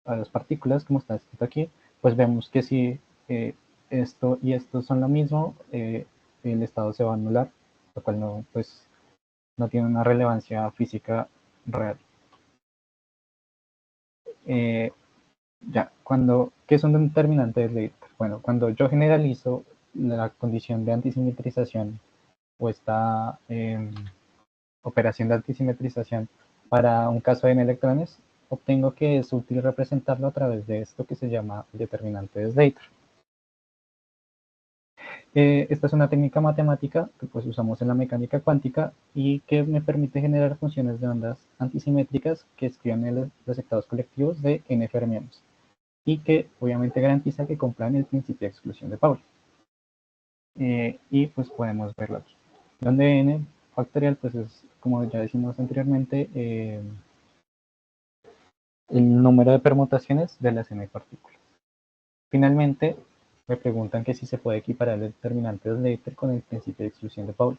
a dos partículas, como está escrito aquí, pues vemos que si esto y esto son lo mismo, el estado se va a anular, lo cual no, pues, no tiene una relevancia física real. ¿Qué es un determinante de Slater? Bueno, cuando yo generalizo la condición de antisimetrización o esta operación de antisimetrización para un caso de n electrones, obtengo que es útil representarlo a través de esto que se llama determinante de Slater. Esta es una técnica matemática que pues usamos en la mecánica cuántica y que me permite generar funciones de ondas antisimétricas que escriban los estados colectivos de n fermiones y que obviamente garantiza que cumplan el principio de exclusión de Pauli. Y pues podemos verlo aquí, donde n factorial pues es, como ya decimos anteriormente, el número de permutaciones de las n partículas. Finalmente, me preguntan que si se puede equiparar el determinante de Slater con el principio de exclusión de Pauli.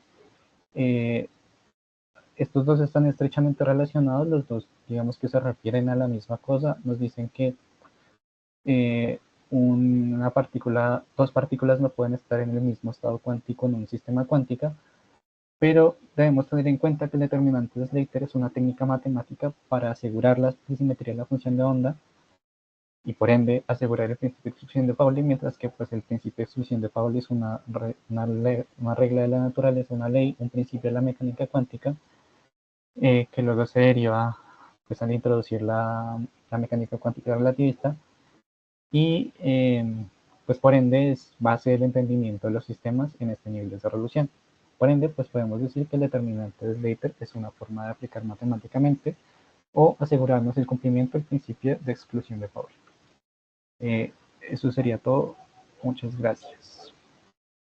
Estos dos están estrechamente relacionados, los dos digamos que se refieren a la misma cosa, nos dicen que dos partículas no pueden estar en el mismo estado cuántico en un sistema cuántico, pero debemos tener en cuenta que el determinante de Slater es una técnica matemática para asegurar la simetría de la función de onda y por ende asegurar el principio de exclusión de Pauli, mientras que pues, el principio de exclusión de Pauli es una regla de la naturaleza, una ley, un principio de la mecánica cuántica, que luego se deriva pues, al introducir la mecánica cuántica relativista y pues por ende es base del entendimiento de los sistemas en este nivel de resolución. Por ende, pues podemos decir que el determinante de Slater es una forma de aplicar matemáticamente o asegurarnos el cumplimiento del principio de exclusión de Pauli. Eso sería todo. Muchas gracias.